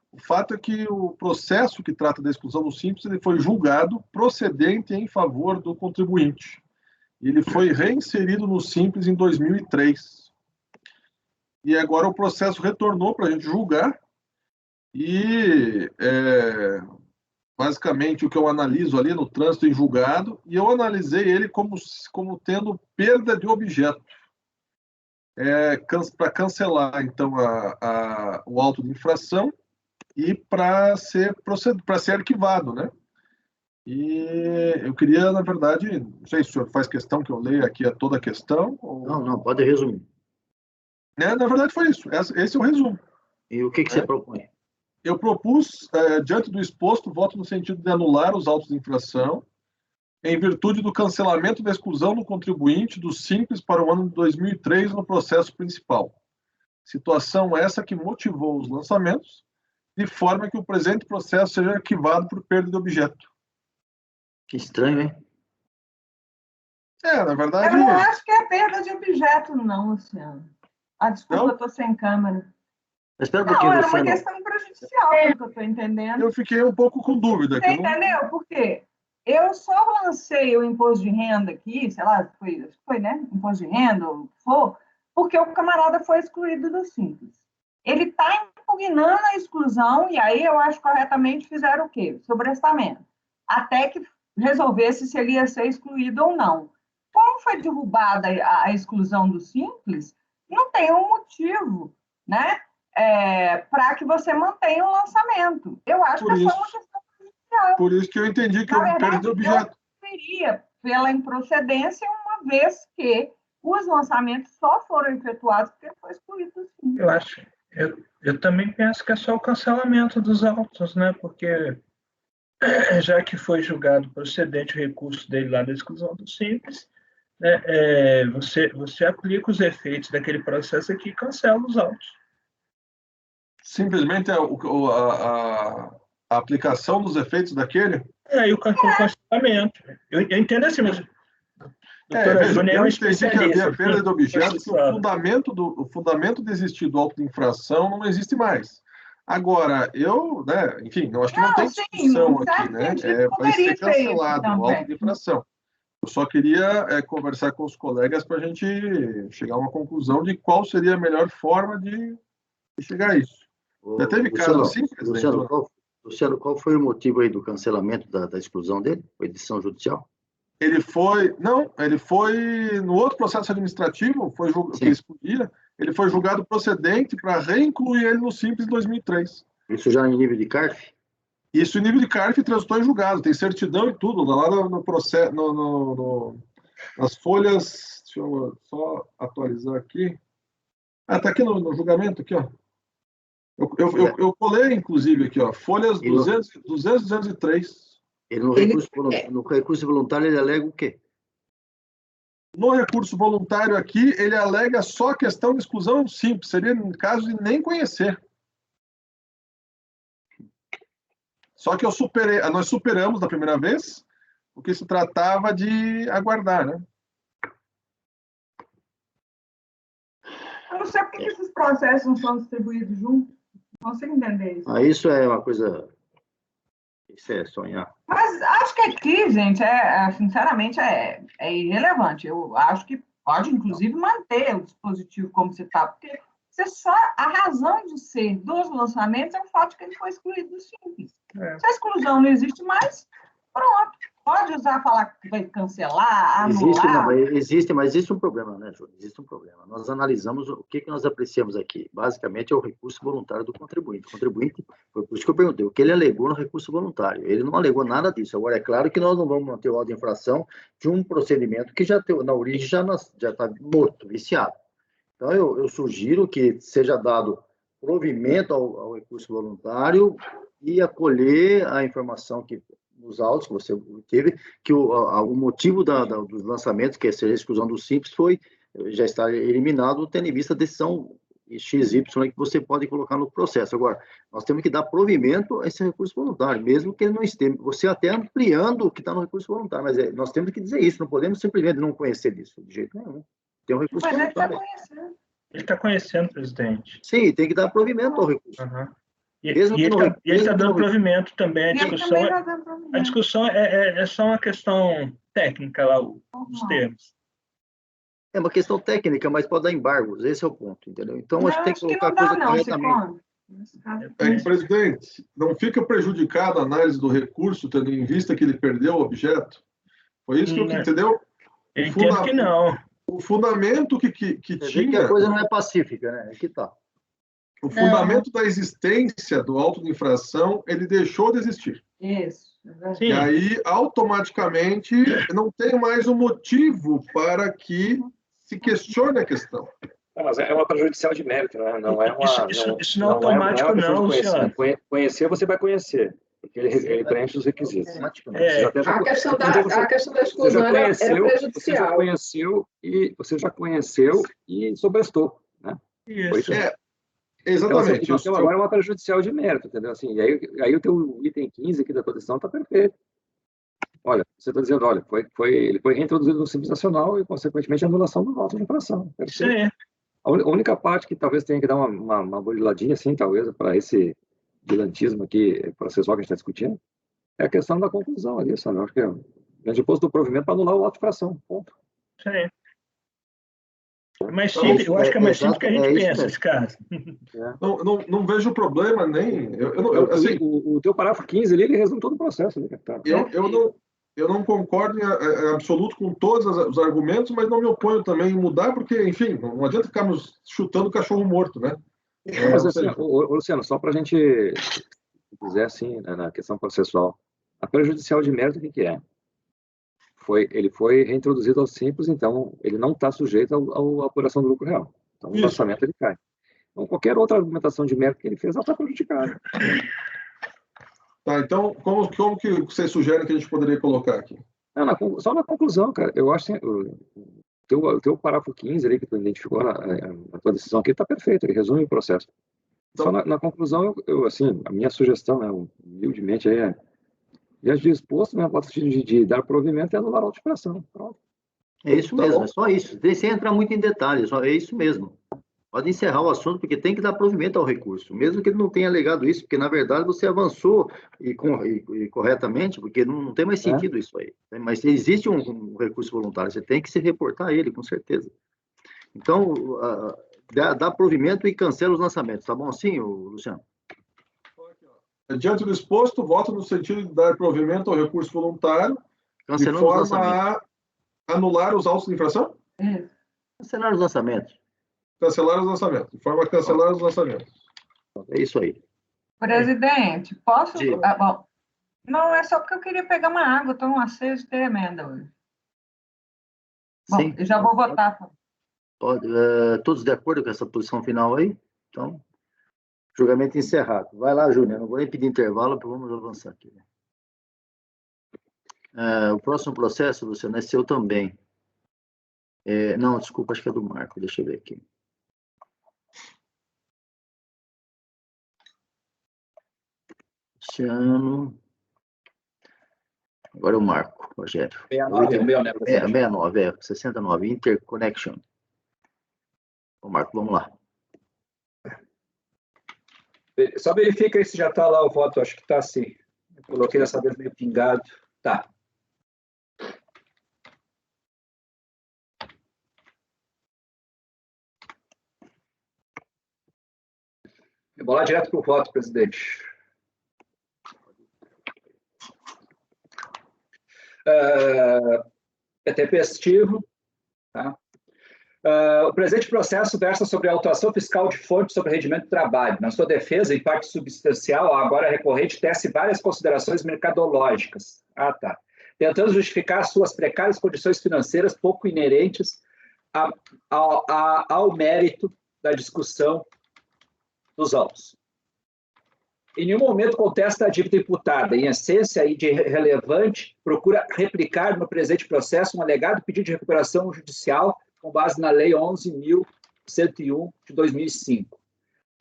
O fato é que o processo que trata da exclusão do Simples ele foi julgado procedente em favor do contribuinte. Ele foi reinserido no Simples em 2003. E agora o processo retornou para a gente julgar, e basicamente o que eu analiso ali no trânsito em julgado, e eu analisei ele como tendo perda de objeto, para cancelar então o auto de infração e para ser arquivado, né? E eu queria, na verdade, não sei se o senhor faz questão que eu leia aqui toda a questão. Ou... Não, pode resumir. Na verdade foi isso, esse é o resumo. E o que você propõe? Eu propus, diante do exposto, voto no sentido de anular os autos de infração, em virtude do cancelamento da exclusão do contribuinte do Simples para o ano de 2003 no processo principal. Situação essa que motivou os lançamentos, de forma que o presente processo seja arquivado por perda de objeto. Que estranho, hein? Na verdade... Eu não acho que é perda de objeto, não, Luciano. Desculpa, não? eu estou sem câmera. Espera um pouquinho, era Luciano. uma questão prejudicial, pelo que eu estou entendendo. Eu fiquei um pouco com dúvida. Você entendeu? Por quê? Eu só lancei o imposto de renda aqui, sei lá, foi, né? Imposto de renda, ou o que for, porque o camarada foi excluído do Simples. Ele está impugnando a exclusão, e aí eu acho corretamente fizeram o quê? Sobrestamento. Até que resolvesse se ele ia ser excluído ou não. Como foi derrubada a exclusão do Simples, não tem um motivo, né? Para que você mantenha o lançamento. Eu acho que é só uma questão Por isso que eu entendi que Na eu verdade, perdi o objeto. seria pela improcedência, uma vez que os lançamentos só foram efetuados porque foi excluído do Simples. Eu também penso que é só o cancelamento dos autos, né? Porque já que foi julgado procedente o recurso dele lá da exclusão do Simples, né, você aplica os efeitos daquele processo aqui e cancela os autos. Simplesmente a aplicação dos efeitos daquele? Aí o cancelamento. Eu entendo assim, mas doutora Veja, Júnior é eu uma entendi que havia especialista. perda de objeto, que o fundamento de existir do auto de infração não existe mais. Agora, né, enfim, eu acho que não tem discussão aqui, né? Vai ser cancelado o auto de infração. Eu só queria conversar com os colegas para a gente chegar a uma conclusão de qual seria a melhor forma de chegar a isso. Já teve caso assim, presidente? Luciano, qual foi o motivo aí do cancelamento da exclusão dele? Foi decisão judicial? Ele foi no outro processo administrativo, que ele explodia, ele foi julgado procedente para reincluir ele no Simples em 2003. Isso já em nível de CARF? Isso em nível de CARF transitou em julgado, tem certidão e tudo, lá no processo, nas folhas, deixa eu só atualizar aqui. Está aqui no julgamento, aqui, ó. Eu colei, inclusive, aqui, ó, folhas 200 e 203. No recurso voluntário, ele alega o quê? No recurso voluntário aqui, ele alega só a questão de exclusão simples, seria no caso de nem conhecer. Só que nós superamos da primeira vez, porque se tratava de aguardar, né? Eu não sei por que esses processos não são distribuídos juntos. Não consigo entender isso. Isso é uma coisa... Isso é sonhar. Mas acho que aqui, gente, sinceramente, é irrelevante. Eu acho que pode, inclusive, manter o dispositivo como você está, porque a razão de ser dos lançamentos é o fato de que ele foi excluído do Simples. Se a exclusão não existe mais, pronto. Pode usar, falar que vai cancelar, anular. Existe um problema, né, Júlio? Existe um problema. Nós analisamos o que nós apreciamos aqui. Basicamente, é o recurso voluntário do contribuinte. O contribuinte, foi por isso que eu perguntei, o que ele alegou no recurso voluntário. Ele não alegou nada disso. Agora, é claro que nós não vamos manter o auto de infração de um procedimento que já na origem já está morto, viciado. Então, eu sugiro que seja dado provimento ao recurso voluntário e acolher a informação que os autos que você teve, que o motivo dos lançamentos, que é a exclusão do Simples, já está eliminado, tendo em vista a decisão XY que você pode colocar no processo. Agora, nós temos que dar provimento a esse recurso voluntário, mesmo que ele não esteja, você até ampliando o que está no recurso voluntário, mas nós temos que dizer isso, não podemos simplesmente não conhecer disso, de jeito nenhum. Tem um recurso voluntário. Ele está conhecendo, presidente. Sim, tem que dar provimento ao recurso. Uhum. E ele está dando provimento também. A discussão é só uma questão técnica lá, os termos. É uma questão técnica, mas pode dar embargos, esse é o ponto, entendeu? Então, acho que tem que colocar a coisa corretamente. Presidente, não fica prejudicada a análise do recurso, tendo em vista que ele perdeu o objeto? Foi isso que eu entendeu? Eu entendo que não. O fundamento que tinha... que a coisa não é pacífica, né? Aqui tá. O fundamento da existência do auto de infração, ele deixou de existir. Isso. E aí, automaticamente, não tem mais um motivo para que se questione a questão. Mas é uma prejudicial de mérito, né? Não é uma... Isso não é automático, não, senhor. Conhecer, você vai conhecer. Porque ele preenche os requisitos. A questão da exclusão era prejudicial. Você já conheceu e sobrestou, né? Isso. Exatamente. Então, agora é uma prejudicial de mérito, entendeu? Assim, e aí o teu item 15 aqui da proteção está perfeito. Olha, você está dizendo, olha, ele foi reintroduzido no Simples Nacional e, consequentemente, a anulação do auto de infração. Sim. A única parte que talvez tenha que dar uma buriladinha, assim, talvez, para esse dilantismo aqui processual que a gente está discutindo, é a questão da conclusão ali, sabe? Eu acho que é depois do provimento para anular o auto de infração. Ponto. Sim. Mas simples, eu acho que é mais simples que a gente pensa nesse caso. Não vejo problema nem... O teu parágrafo 15 ali, ele resume todo o processo. Né? Eu não concordo em absoluto com todos os argumentos, mas não me oponho também em mudar, porque, enfim, não adianta ficarmos chutando o cachorro morto, né? Mas, assim, Luciano, só para a gente, se quiser, assim, na questão processual, A prejudicial de mérito, o que é? Ele foi reintroduzido ao simples, então ele não está sujeito à apuração do lucro real. Então, o lançamento ele cai. Então, qualquer outra argumentação de mérito que ele fez, ela está prejudicada. Tá, então, como que você sugere que a gente poderia colocar aqui? Não, só na conclusão, cara. Eu acho que o teu parágrafo 15 ali, que tu identificou na tua decisão aqui, está perfeito, ele resume o processo. Então, só na conclusão, assim, a minha sugestão, né, humildemente, é disposto, né, voto de dar provimento e anular a auto-infração. Pronto. É isso mesmo, é só isso. Sem entrar muito em detalhes, é isso mesmo. Pode encerrar o assunto, porque tem que dar provimento ao recurso, mesmo que ele não tenha alegado isso, porque, na verdade, você avançou e corretamente, porque não tem mais sentido isso aí. Mas existe um recurso voluntário, você tem que se reportar a ele, com certeza. Então, dá provimento e cancela os lançamentos, tá bom assim, Luciano? Diante do exposto, voto no sentido de dar provimento ao recurso voluntário, cancelando de forma a anular os autos de infração? Cancelar os lançamentos. Cancelar os lançamentos, de forma a cancelar os lançamentos. É isso aí. Presidente, posso... bom, não, é só porque eu queria pegar uma água, estou numa sede tremenda hoje. Bom, sim, eu já vou votar. Pode, todos de acordo com essa posição final aí? Então, julgamento encerrado. Vai lá, Júnior, não vou nem pedir intervalo, porque vamos avançar aqui. O próximo processo, Luciano, é seu também. Não, desculpa, acho que é do Marco, deixa eu ver aqui. Luciano. Agora é o Marco, Rogério. 69, 69, Interconnection. O Marco, vamos lá. Só verifica aí se já está lá o voto, acho que está sim. Eu coloquei dessa vez meio pingado. Tá. Eu vou lá direto para o voto, presidente. É tempestivo. Tá? O presente processo versa sobre a autuação fiscal de fonte sobre rendimento de trabalho. Na sua defesa, em parte substancial, agora a recorrente tece várias considerações mercadológicas. Tá. Tentando justificar suas precárias condições financeiras pouco inerentes ao mérito da discussão dos autos. Em nenhum momento contesta a dívida imputada. Em essência e de relevante, procura replicar no presente processo um alegado pedido de recuperação judicial com base na Lei 11.101 de 2005.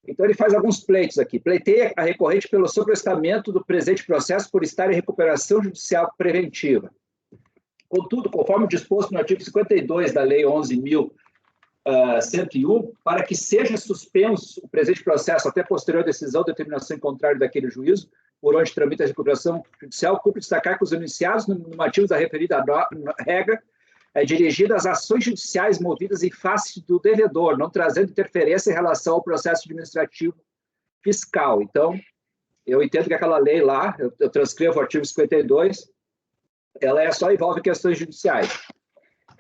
Então, ele faz alguns pleitos aqui. Pleiteia a recorrente pelo sobrestamento do presente processo por estar em recuperação judicial preventiva. Contudo, conforme disposto no artigo 52 da Lei 11.101, para que seja suspenso o presente processo até posterior decisão ou determinação em contrário daquele juízo, por onde tramita a recuperação judicial, cumpre destacar que os enunciados normativos da referida regra dirigidas às ações judiciais movidas em face do devedor, não trazendo interferência em relação ao processo administrativo fiscal. Então, eu entendo que aquela lei lá, eu transcrevo o artigo 52, ela só envolve questões judiciais.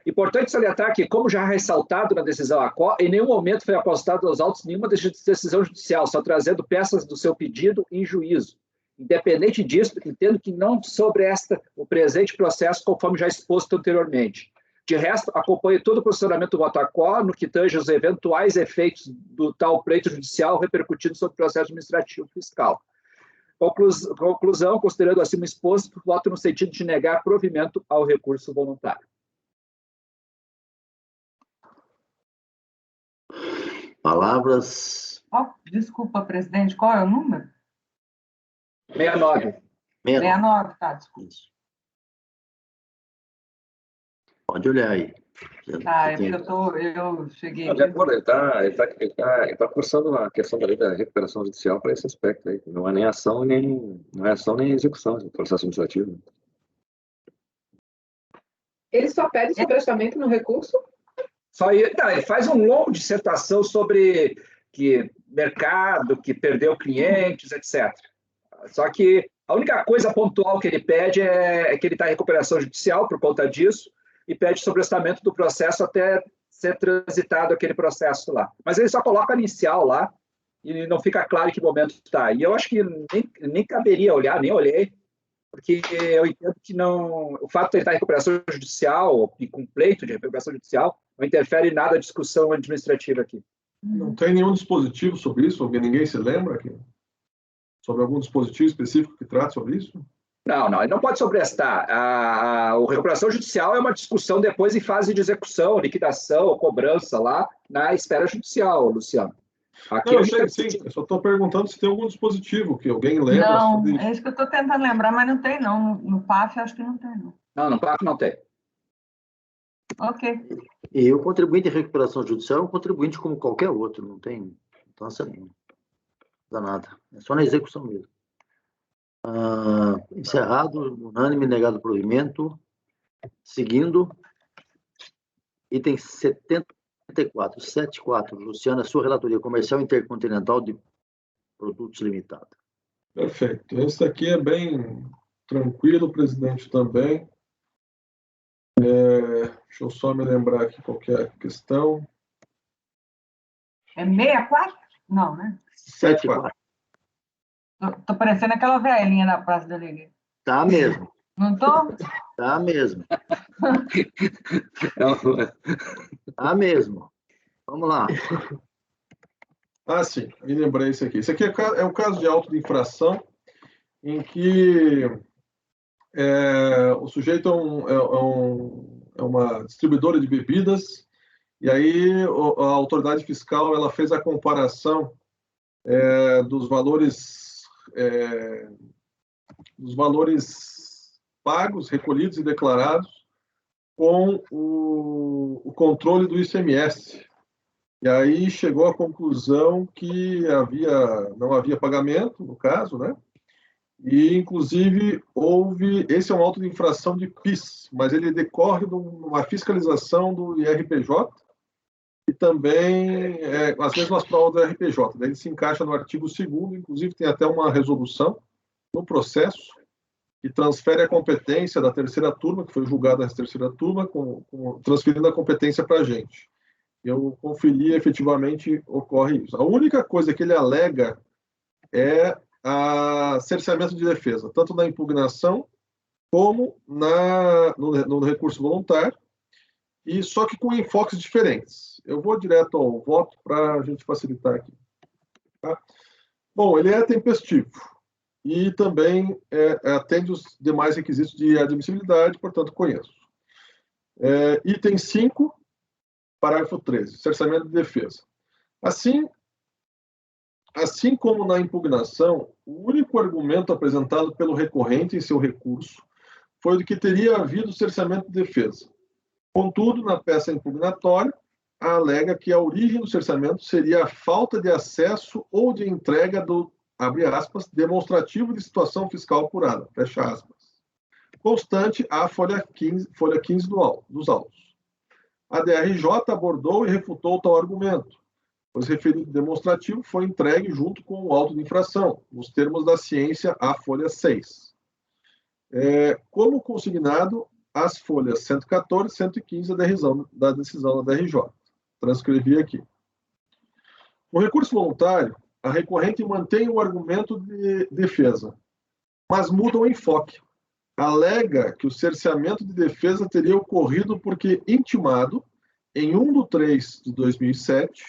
Importante salientar que, como já ressaltado na decisão ACO, em nenhum momento foi apostado aos autos nenhuma decisão judicial, só trazendo peças do seu pedido em juízo. Independente disso, entendo que não sobre o presente processo, conforme já exposto anteriormente. De resto, acompanho todo o posicionamento do voto ACO no que tange os eventuais efeitos do tal pleito judicial repercutindo sobre o processo administrativo fiscal. Conclusão, considerando acima exposto, voto no sentido de negar provimento ao recurso voluntário. Palavras. Desculpa, presidente, qual é o número? 69. 69, tá, desculpa. Isso. Pode olhar aí. É porque eu cheguei... Ele está cursando a questão da recuperação judicial para esse aspecto aí. Não é nem ação, nem execução do processo administrativo. Ele só pede sobrestamento no recurso? Ele faz um longo dissertação sobre mercado, que perdeu clientes, etc. Só que a única coisa pontual que ele pede é que ele está em recuperação judicial por conta disso e pede sobrestamento do processo até ser transitado aquele processo lá. Mas ele só coloca a inicial lá e não fica claro em que momento está. E eu acho que nem caberia olhar, nem olhei, porque eu entendo que não, o fato de ele estar em recuperação judicial, e com pleito de recuperação judicial, não interfere em nada a discussão administrativa aqui. Não tem nenhum dispositivo sobre isso? Ninguém se lembra aqui? Sobre algum dispositivo específico que trata sobre isso? Não, ele não pode sobrestar. A recuperação judicial é uma discussão depois em fase de execução, liquidação ou cobrança lá na esfera judicial, Luciano. Aqui não, eu sei, sim. Eu só estou perguntando se tem algum dispositivo que alguém lembra. Não, é isso que eu estou tentando lembrar, mas não tem, não. No PAF, acho que não tem, não. Não, no PAF não tem. Ok. E o contribuinte de recuperação judicial é um contribuinte como qualquer outro, não tem mudança nenhuma. Não dá nada. É só na execução mesmo. Encerrado, unânime, negado o provimento. Seguindo, item 74, Luciana, sua relatoria comercial intercontinental de produtos limitada. Perfeito. Esse aqui é bem tranquilo, presidente também. Deixa eu só me lembrar aqui qual que é a questão. É 64? Não, né? 74. Tô parecendo aquela velhinha na Praça da Alegria. Tá mesmo. Não tô? Tá mesmo. Tá mesmo. Vamos lá. Sim, me lembrei isso aqui. Isso aqui é um caso de auto de infração em que o sujeito é uma distribuidora de bebidas e aí a autoridade fiscal ela fez a comparação dos valores pagos, recolhidos e declarados com o controle do ICMS. E aí chegou à conclusão que não havia pagamento, no caso, né? E, inclusive, esse é um auto de infração de PIS, mas ele decorre de uma fiscalização do IRPJ e também as mesmas provas do IRPJ. Daí ele se encaixa no artigo 2º, inclusive tem até uma resolução no processo que transfere a competência da terceira turma, que foi julgada na terceira turma, transferindo a competência para a gente. Eu conferi, efetivamente, ocorre isso. A única coisa que ele alega é cerceamento de defesa, tanto na impugnação como no recurso voluntário, e só que com enfoques diferentes. Eu vou direto ao voto para a gente facilitar aqui. Tá? Bom, ele é tempestivo e também atende os demais requisitos de admissibilidade, portanto, conheço. Item 5, parágrafo 13, cerceamento de defesa. Assim como na impugnação, o único argumento apresentado pelo recorrente em seu recurso foi de que teria havido cerceamento de defesa. Contudo, na peça impugnatória, alega que a origem do cerceamento seria a falta de acesso ou de entrega do, abre aspas, demonstrativo de situação fiscal apurada, fecha aspas, constante à folha 15 dos autos. A DRJ abordou e refutou tal argumento, pois referido demonstrativo foi entregue junto com o auto de infração, nos termos da ciência à folha 6. Como consignado as folhas 114 e 115 da decisão da DRJ. Transcrevi aqui. No recurso voluntário, a recorrente mantém o argumento de defesa, mas muda o enfoque. Alega que o cerceamento de defesa teria ocorrido porque intimado, em 1/3/2007,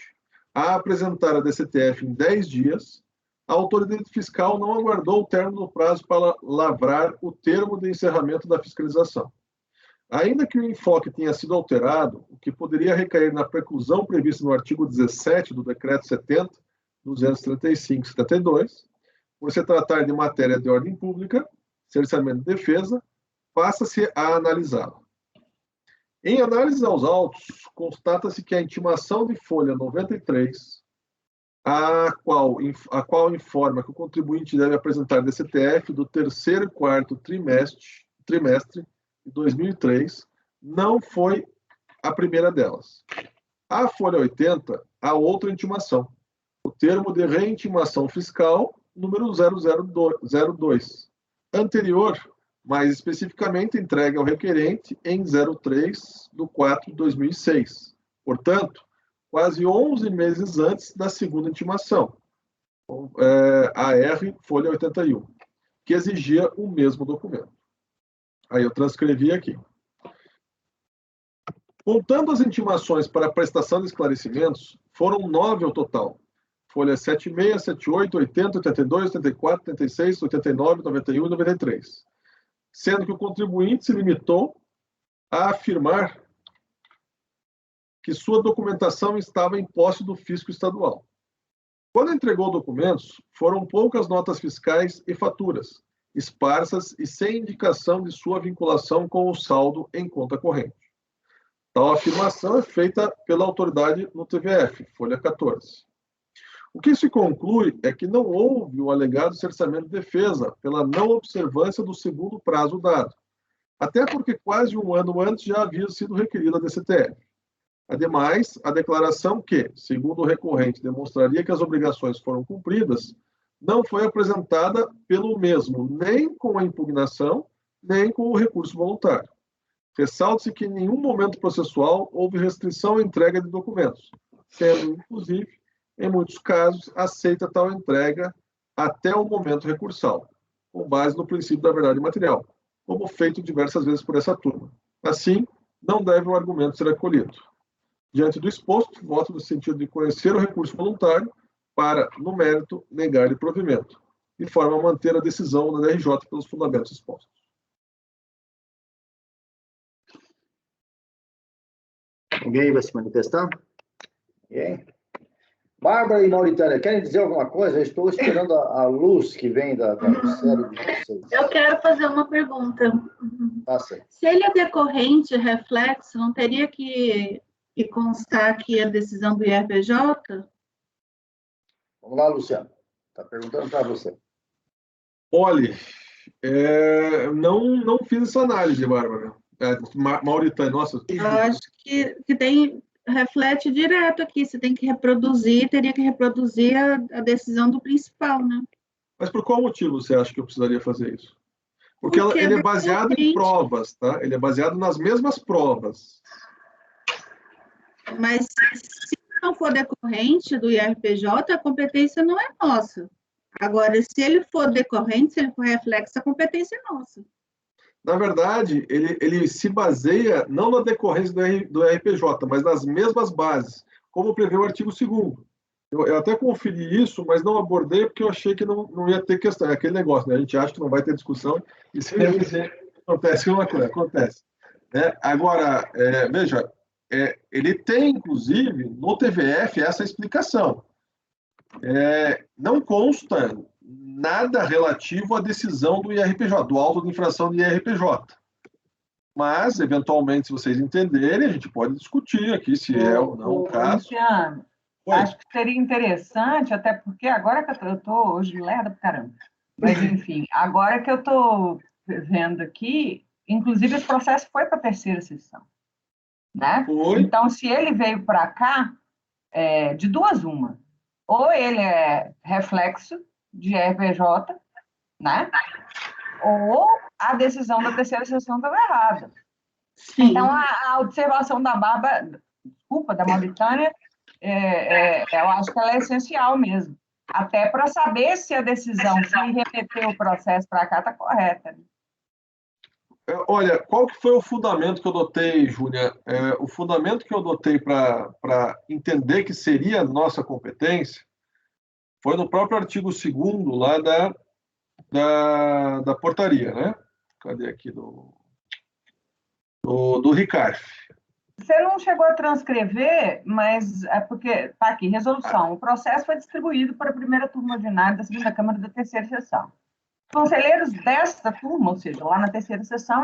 a apresentar a DCTF em 10 dias, a autoridade fiscal não aguardou o término do prazo para lavrar o termo de encerramento da fiscalização. Ainda que o enfoque tenha sido alterado, o que poderia recair na preclusão prevista no artigo 17 do Decreto 70.235/72, por se tratar de matéria de ordem pública, cerceamento de defesa, passa-se a analisá-lo. Em análise aos autos, constata-se que a intimação de folha 93, a qual informa que o contribuinte deve apresentar DCTF do terceiro e quarto trimestre de 2003, não foi a primeira delas. A folha 80, a outra intimação, o termo de reintimação fiscal número 0002, anterior, mais especificamente entregue ao requerente em 03/4/2006. Portanto, quase 11 meses antes da segunda intimação, AR folha 81, que exigia o mesmo documento. Aí eu transcrevi aqui. Contando as intimações para a prestação de esclarecimentos, foram 9 ao total. Folhas 76, 78, 80, 82, 84, 86, 89, 91 e 93. Sendo que o contribuinte se limitou a afirmar que sua documentação estava em posse do fisco estadual. Quando entregou documentos, foram poucas notas fiscais e faturas, esparsas e sem indicação de sua vinculação com o saldo em conta corrente. Tal afirmação é feita pela autoridade no TVF, folha 14. O que se conclui é que não houve o alegado cerceamento de defesa pela não observância do segundo prazo dado, até porque quase um ano antes já havia sido requerida a DCTF. Ademais, a declaração que, segundo o recorrente, demonstraria que as obrigações foram cumpridas, não foi apresentada pelo mesmo, nem com a impugnação, nem com o recurso voluntário. Ressalte-se que em nenhum momento processual houve restrição à entrega de documentos, sendo, inclusive, em muitos casos, aceita tal entrega até o momento recursal, com base no princípio da verdade material, como feito diversas vezes por essa turma. Assim, não deve o argumento ser acolhido. Diante do exposto, voto no sentido de conhecer o recurso voluntário para, no mérito, negar-lhe provimento, de forma a manter a decisão da DRJ pelos fundamentos expostos. Ninguém vai se manifestar? Ninguém? Bárbara e Mauritânia, querem dizer alguma coisa? Eu estou esperando a luz que vem da série de vocês. Eu quero fazer uma pergunta. Passa. Se ele é decorrente, reflexo, não teria que constar aqui a decisão do IRPJ? Vamos lá, Luciano. Está perguntando para você. Olha, não fiz essa análise, Bárbara. Mauritânia, nossa. Eu acho que reflete direto aqui. Você tem que reproduzir, teria que reproduzir a decisão do principal, né? Mas por qual motivo você acha que eu precisaria fazer isso? Porque ele é baseado em provas, tá? Ele é baseado nas mesmas provas. Mas se não for decorrente do IRPJ, a competência não é nossa. Agora, se ele for decorrente, se ele for reflexo, a competência é nossa. Na verdade, ele se baseia não na decorrência do RPJ, mas nas mesmas bases, como prevê o artigo 2º. Eu até conferi isso, mas não abordei porque eu achei que não ia ter questão. É aquele negócio, né? A gente acha que não vai ter discussão e sempre acontece uma coisa, acontece. Né? Agora, veja, ele tem, inclusive, no TVF essa explicação. Não consta nada relativo à decisão do IRPJ, do auto de infração do IRPJ. Mas, eventualmente, se vocês entenderem, a gente pode discutir aqui se é ou não o caso. Luciano, acho que seria interessante, até porque agora que eu estou hoje lerda pra caramba. Mas, enfim, agora que eu estou vendo aqui, inclusive esse processo foi para a 3ª sessão. Né? Então, se ele veio para cá, de duas uma. Ou ele é reflexo de RPJ, né? Ou a decisão da 3ª sessão estava errada. Sim. Então, a observação da Bárbara, desculpa, da Mauritânia, eu acho que ela é essencial mesmo. Até para saber se a decisão que remeteu o processo para cá está correta. Né? Olha, qual que foi o fundamento que eu adotei, Júlia? O fundamento que eu adotei para entender que seria nossa competência foi no próprio artigo 2º lá da portaria, né? Cadê aqui? Do RICARF. Você não chegou a transcrever, mas é porque está aqui, resolução. O processo foi distribuído para a primeira turma ordinária da 2ª Câmara da 3ª Sessão. Conselheiros desta turma, ou seja, lá na 3ª sessão,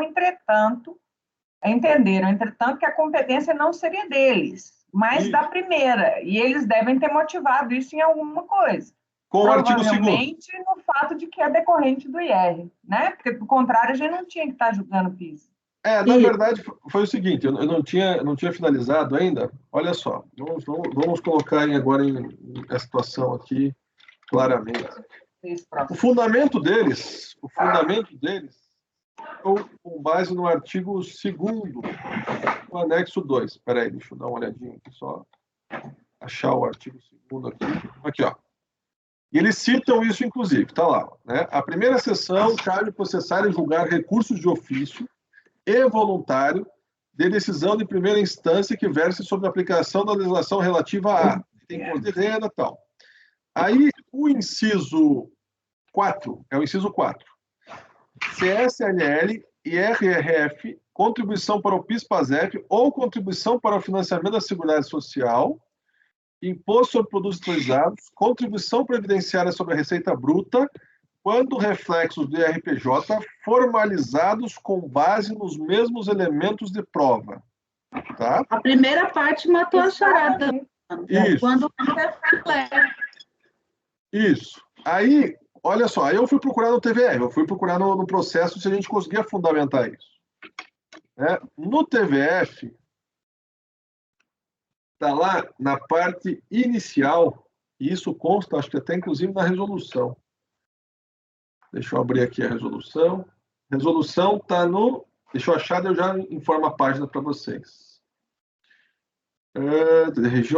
entenderam, que a competência não seria deles, mas da primeira, e eles devem ter motivado isso em alguma coisa. Com o artigo 2º. Provavelmente no fato de que é decorrente do IR, né? Porque, do contrário, a gente não tinha que estar julgando PIS. Na verdade, foi o seguinte, eu não tinha finalizado ainda. Olha só, vamos colocar agora em a situação aqui claramente. O fundamento deles, com base no artigo 2º, no anexo 2. Espera aí, deixa eu dar uma olhadinha aqui só. Achar o artigo 2º aqui. Aqui, ó. E eles citam isso, inclusive, está lá. Né? A primeira seção cabe processar e julgar recursos de ofício e voluntário de decisão de primeira instância que verse sobre a aplicação da legislação relativa a imposto de renda e tal. Aí, o inciso 4, é o inciso 4. CSLL, IRRF, contribuição para o PIS/PASEP ou contribuição para o financiamento da Seguridade Social, imposto sobre produtos industrializados, contribuição previdenciária sobre a receita bruta, quando reflexos do IRPJ formalizados com base nos mesmos elementos de prova. Tá? A primeira parte matou a charada. Isso. Quando Isso. Aí, olha só, aí eu fui procurar no TVR, eu fui procurar no processo se a gente conseguia fundamentar isso. No TVF, está lá na parte inicial, e isso consta, acho que até inclusive na resolução. Deixa eu abrir aqui a resolução. Resolução está no... Deixa eu achar, eu já informo a página para vocês. DRJ.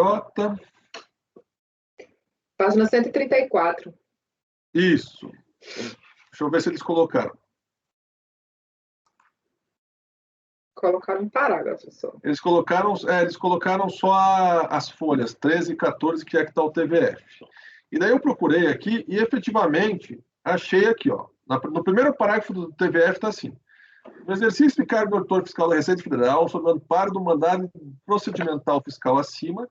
Página 134. Isso. Deixa eu ver se eles colocaram. Colocaram um parágrafo só. Eles colocaram só as folhas, 13 e 14, que é que está o TVF. E daí eu procurei aqui e, efetivamente, achei aqui, ó, no primeiro parágrafo do TVF está assim. No exercício de cargo do auditor fiscal da Receita Federal, sob o amparo do mandado procedimental fiscal acima,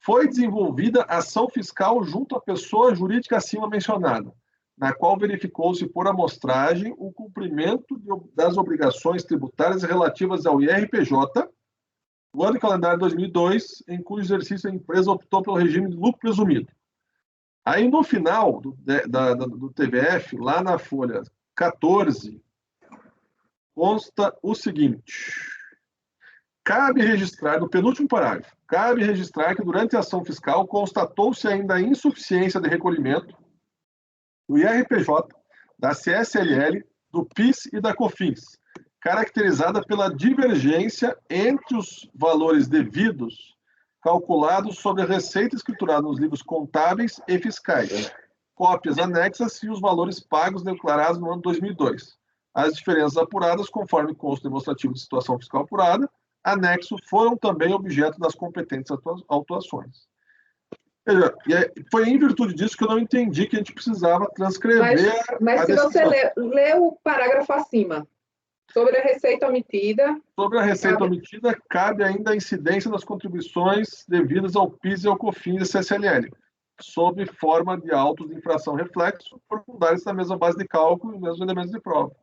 foi desenvolvida ação fiscal junto à pessoa jurídica acima mencionada, na qual verificou-se por amostragem o cumprimento das obrigações tributárias relativas ao IRPJ do ano calendário 2002, em cujo exercício a empresa optou pelo regime de lucro presumido. Aí, no final do TVF, lá na folha 14, consta o seguinte: cabe registrar, no penúltimo parágrafo, cabe registrar que durante a ação fiscal constatou-se ainda a insuficiência de recolhimento do IRPJ, da CSLL, do PIS e da COFINS, caracterizada pela divergência entre os valores devidos calculados sobre a receita escriturada nos livros contábeis e fiscais, cópias anexas e os valores pagos declarados no ano 2002. As diferenças apuradas, conforme consta demonstrativo de situação fiscal apurada, anexo, foram também objeto das competentes autuações. Veja, foi em virtude disso que eu não entendi que a gente precisava transcrever... Mas se você lê o parágrafo acima, sobre a receita omitida... Sobre a receita omitida, cabe ainda a incidência das contribuições devidas ao PIS e ao COFINS e CSLL, sob forma de autos de infração reflexo, por fundarem-se na mesma base de cálculo e os mesmos elementos de prova.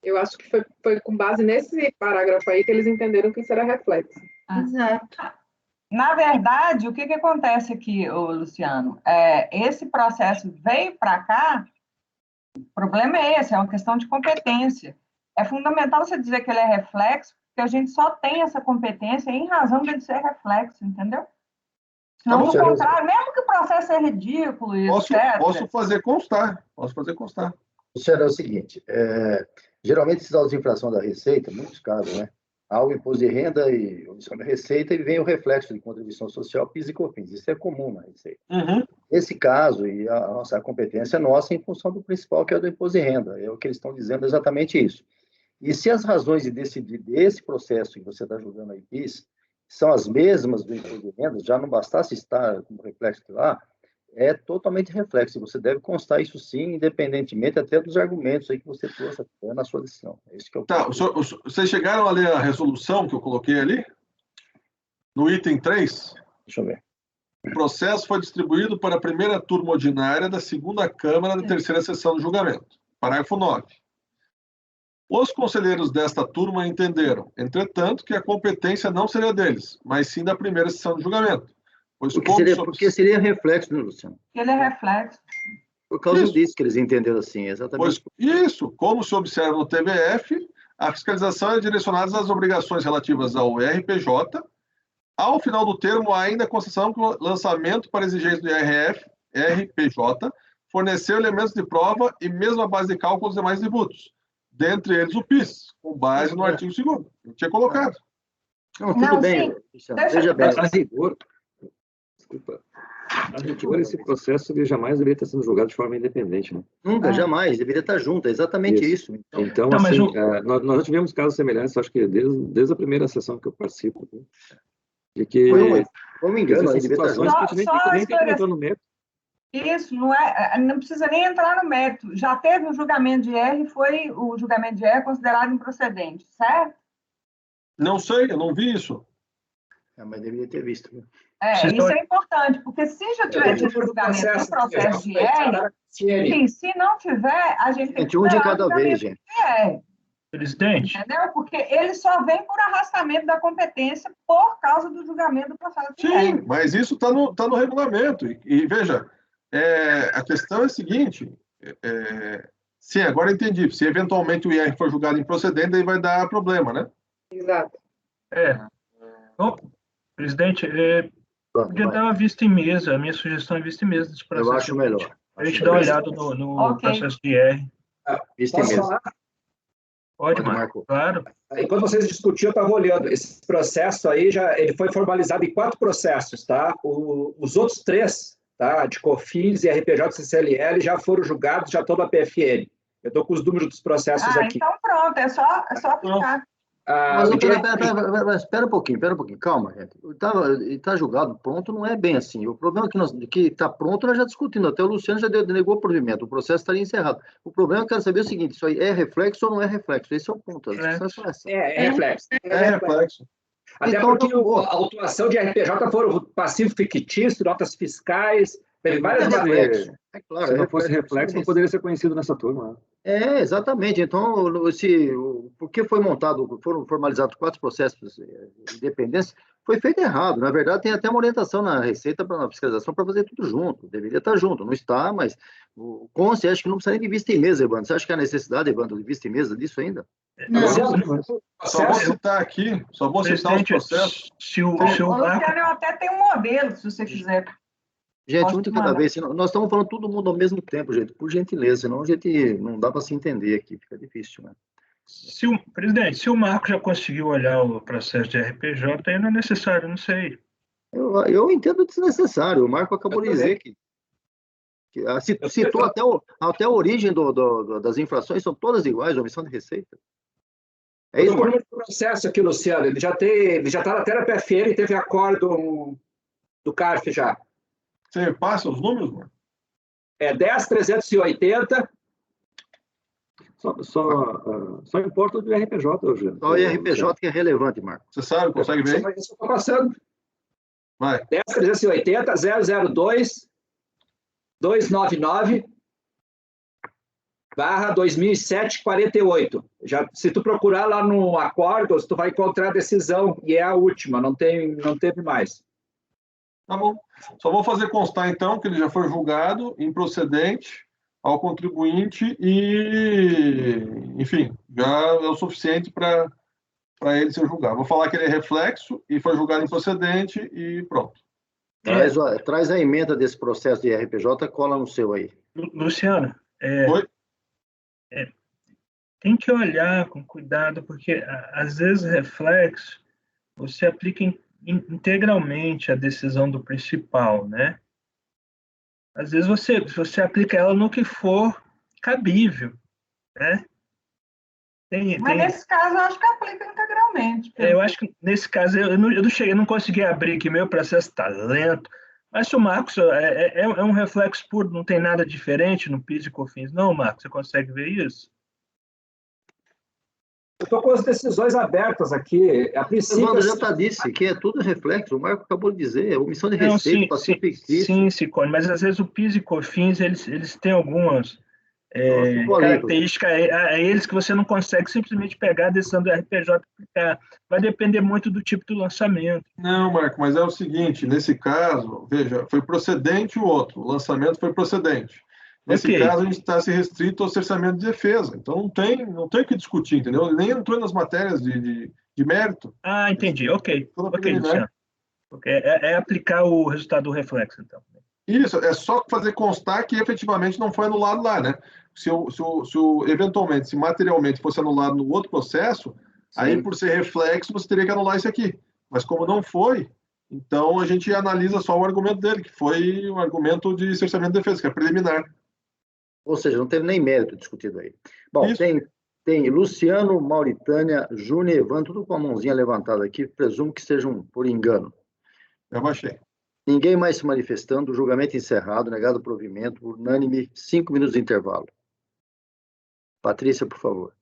Eu acho que foi com base nesse parágrafo aí que eles entenderam que isso era reflexo. Exato. Na verdade, o que acontece aqui, Luciano? Esse processo veio para cá, o problema é esse, é uma questão de competência. É fundamental você dizer que ele é reflexo, porque a gente só tem essa competência em razão dele ser reflexo, entendeu? Senão, no contrário, mesmo que o processo é ridículo, etc. Posso fazer constar. Luciano, é o seguinte, geralmente esses autos de infração da Receita, em muitos casos, né? Há o imposto de renda e omissão da Receita e vem o reflexo de contribuição social, PIS e COFINS. Isso é comum na Receita. Uhum. Nesse caso, e a competência é nossa em função do principal, que é o do imposto de renda. É o que eles estão dizendo exatamente isso. E se as razões de decidir desse processo que você está julgando aí, PIS, são as mesmas do imposto de renda, já não bastasse estar como reflexo lá, é totalmente reflexo. Você deve constar isso sim, independentemente até dos argumentos aí que você trouxe na sua decisão. É isso que eu vocês chegaram a ler a resolução que eu coloquei ali? No item 3? Deixa eu ver. O processo foi distribuído para a primeira turma ordinária da segunda Câmara da terceira sessão do julgamento. Parágrafo 9. Os conselheiros desta turma entenderam, entretanto, que a competência não seria deles, mas sim da primeira sessão do julgamento. Porque seria reflexo, né, Luciano? Ele é reflexo. Por causa disso que eles entenderam assim, exatamente. Isso, como se observa no TVF, a fiscalização é direcionada às obrigações relativas ao RPJ. Ao final do termo, há ainda a concessão que o lançamento para exigência do RPJ forneceu elementos de prova e mesmo a base de cálculo dos demais tributos, dentre eles o PIS, com base no artigo 2º. Eu tinha colocado. Não, tudo bem, Luciano. Veja bem, a rigor... Desculpa. Agora, esse processo ele jamais deveria estar sendo julgado de forma independente, né? Nunca, jamais. Deveria estar junto. É exatamente isso. Então, Não, mas assim, nós já tivemos casos semelhantes, acho que desde a primeira sessão que eu participo, de que... Foi um engano, aí devia estar junto. situações que a gente nem tem que entrar no mérito. Isso, não precisa nem entrar no mérito. Já teve o julgamento de R, foi o julgamento de R considerado improcedente, certo? Não sei, eu não vi isso. Mas deveria ter visto. Né? Isso é importante, porque se já tiver tido julgamento do processo de R, sim, se não tiver, a gente tem que um de cada vez, gente. Presidente. Entendeu? Porque ele só vem por arrastamento da competência por causa do julgamento do processo de R. Sim, mas isso está no regulamento. E veja, a questão é a seguinte, sim, agora eu entendi, se eventualmente o IR for julgado improcedente, aí vai dar problema, né? Exato. Bom, presidente, podia dar uma vista em mesa, a minha sugestão é vista em mesa desse processo. Eu acho melhor. A gente dá uma olhada no processo de IR. Vista em mesa. Pode, Marco. Claro. Enquanto vocês discutiam, eu estava olhando. Esse processo aí, ele foi formalizado em 4 processos, tá? Os outros 3, tá? De COFINS, IRPJ e CCLL, já foram julgados, já estão na PFN. Eu estou com os números dos processos aqui. Então pronto, é só aplicar. Mas espera um pouquinho, calma, gente. Está julgado pronto, não é bem assim. O problema é que está pronto, nós já discutimos, até o Luciano já negou o provimento, o processo estaria encerrado. O problema eu quero saber o seguinte, isso aí é reflexo ou não é reflexo? Esse é o ponto. É reflexo. É reflexo. Até então, porque a autuação de RPJ foram passivo fictício, notas fiscais, teve várias matérias. É claro, se não fosse reflexo, não poderia ser conhecido nessa turma. Exatamente. Então, porque foram formalizados 4 processos de independência, foi feito errado. Na verdade, tem até uma orientação na Receita para a fiscalização para fazer tudo junto. Deveria estar junto. Não está, mas o Conce acho que não precisa nem de vista em mesa, Evandro. Você acha que há necessidade, Evandro, de vista em mesa disso ainda? Não. Só vou citar aqui, os processos. Luciano, eu até tenho um modelo, se você quiser. Gente, um de cada vez. Nós estamos falando todo mundo ao mesmo tempo, gente, por gentileza, senão a gente não dá para se entender aqui, fica difícil, né? Presidente, se o Marco já conseguiu olhar o processo de RPJ, aí não é necessário, não sei. Eu entendo desnecessário. O Marco acabou de dizer que citou até a origem das infrações, são todas iguais, omissão de receita. É isso, Marco? O processo aqui, Luciano, ele já está até na PFN, teve acordo do CARF já. Você passa os números, mano? 10.380. Só importa o do IRPJ, Eugênio. Só o IRPJ que é relevante, Marco. Você sabe, consegue ver? Eu estou passando. Vai. 10.380, 002, 299, /2007-48. Se tu procurar lá no Acordos, tu vai encontrar a decisão, e é a última, não teve mais. Tá bom. Só vou fazer constar, então, que ele já foi julgado improcedente ao contribuinte e, enfim, já é o suficiente para ele ser julgado. Vou falar que ele é reflexo e foi julgado improcedente e pronto. Traz a emenda desse processo de RPJ, cola no seu aí. Luciano, Oi? Tem que olhar com cuidado, porque às vezes reflexo você aplica integralmente a decisão do principal, né? Às vezes você aplica ela no que for cabível, né? Mas nesse caso eu acho que aplica integralmente. Eu acho que nesse caso eu não consegui abrir aqui, meu processo está lento, mas se o Marcos é um reflexo puro, não tem nada diferente no PIS e COFINS, não, Marcos, você consegue ver isso? Eu estou com as decisões abertas aqui. A princípio, o já disse que é tudo reflexo. O Marco acabou de dizer, omissão de receita, passivo fictício. Sim, Cicone, mas às vezes o PIS e COFINS, eles têm algumas características a eles que você não consegue simplesmente pegar a decisão do RPJ e aplicar. Vai depender muito do tipo do lançamento. Não, Marco, mas é o seguinte, nesse caso, veja, foi procedente o outro, o lançamento foi procedente. Nesse caso, a gente está se restrito ao cerceamento de defesa. Então, não tem o que discutir, entendeu? Ele nem entrou nas matérias de mérito. Ah, entendi. Ok, Luciano. É aplicar o resultado do reflexo, então. Isso, é só fazer constar que efetivamente não foi anulado lá, né? Se eventualmente, se materialmente fosse anulado no outro processo, sim, aí por ser reflexo, você teria que anular isso aqui. Mas como não foi, Então, a gente analisa só o argumento dele, que foi um argumento de cerceamento de defesa, que é preliminar. Ou seja, não teve nem mérito discutido aí. Bom, Isso. tem Luciano, Mauritânia, Júnior, Evan, tudo com a mãozinha levantada aqui, presumo que sejam por engano. Eu baixei. Ninguém mais se manifestando, julgamento encerrado, negado o provimento, unânime, 5 minutos de intervalo. Patrícia, por favor.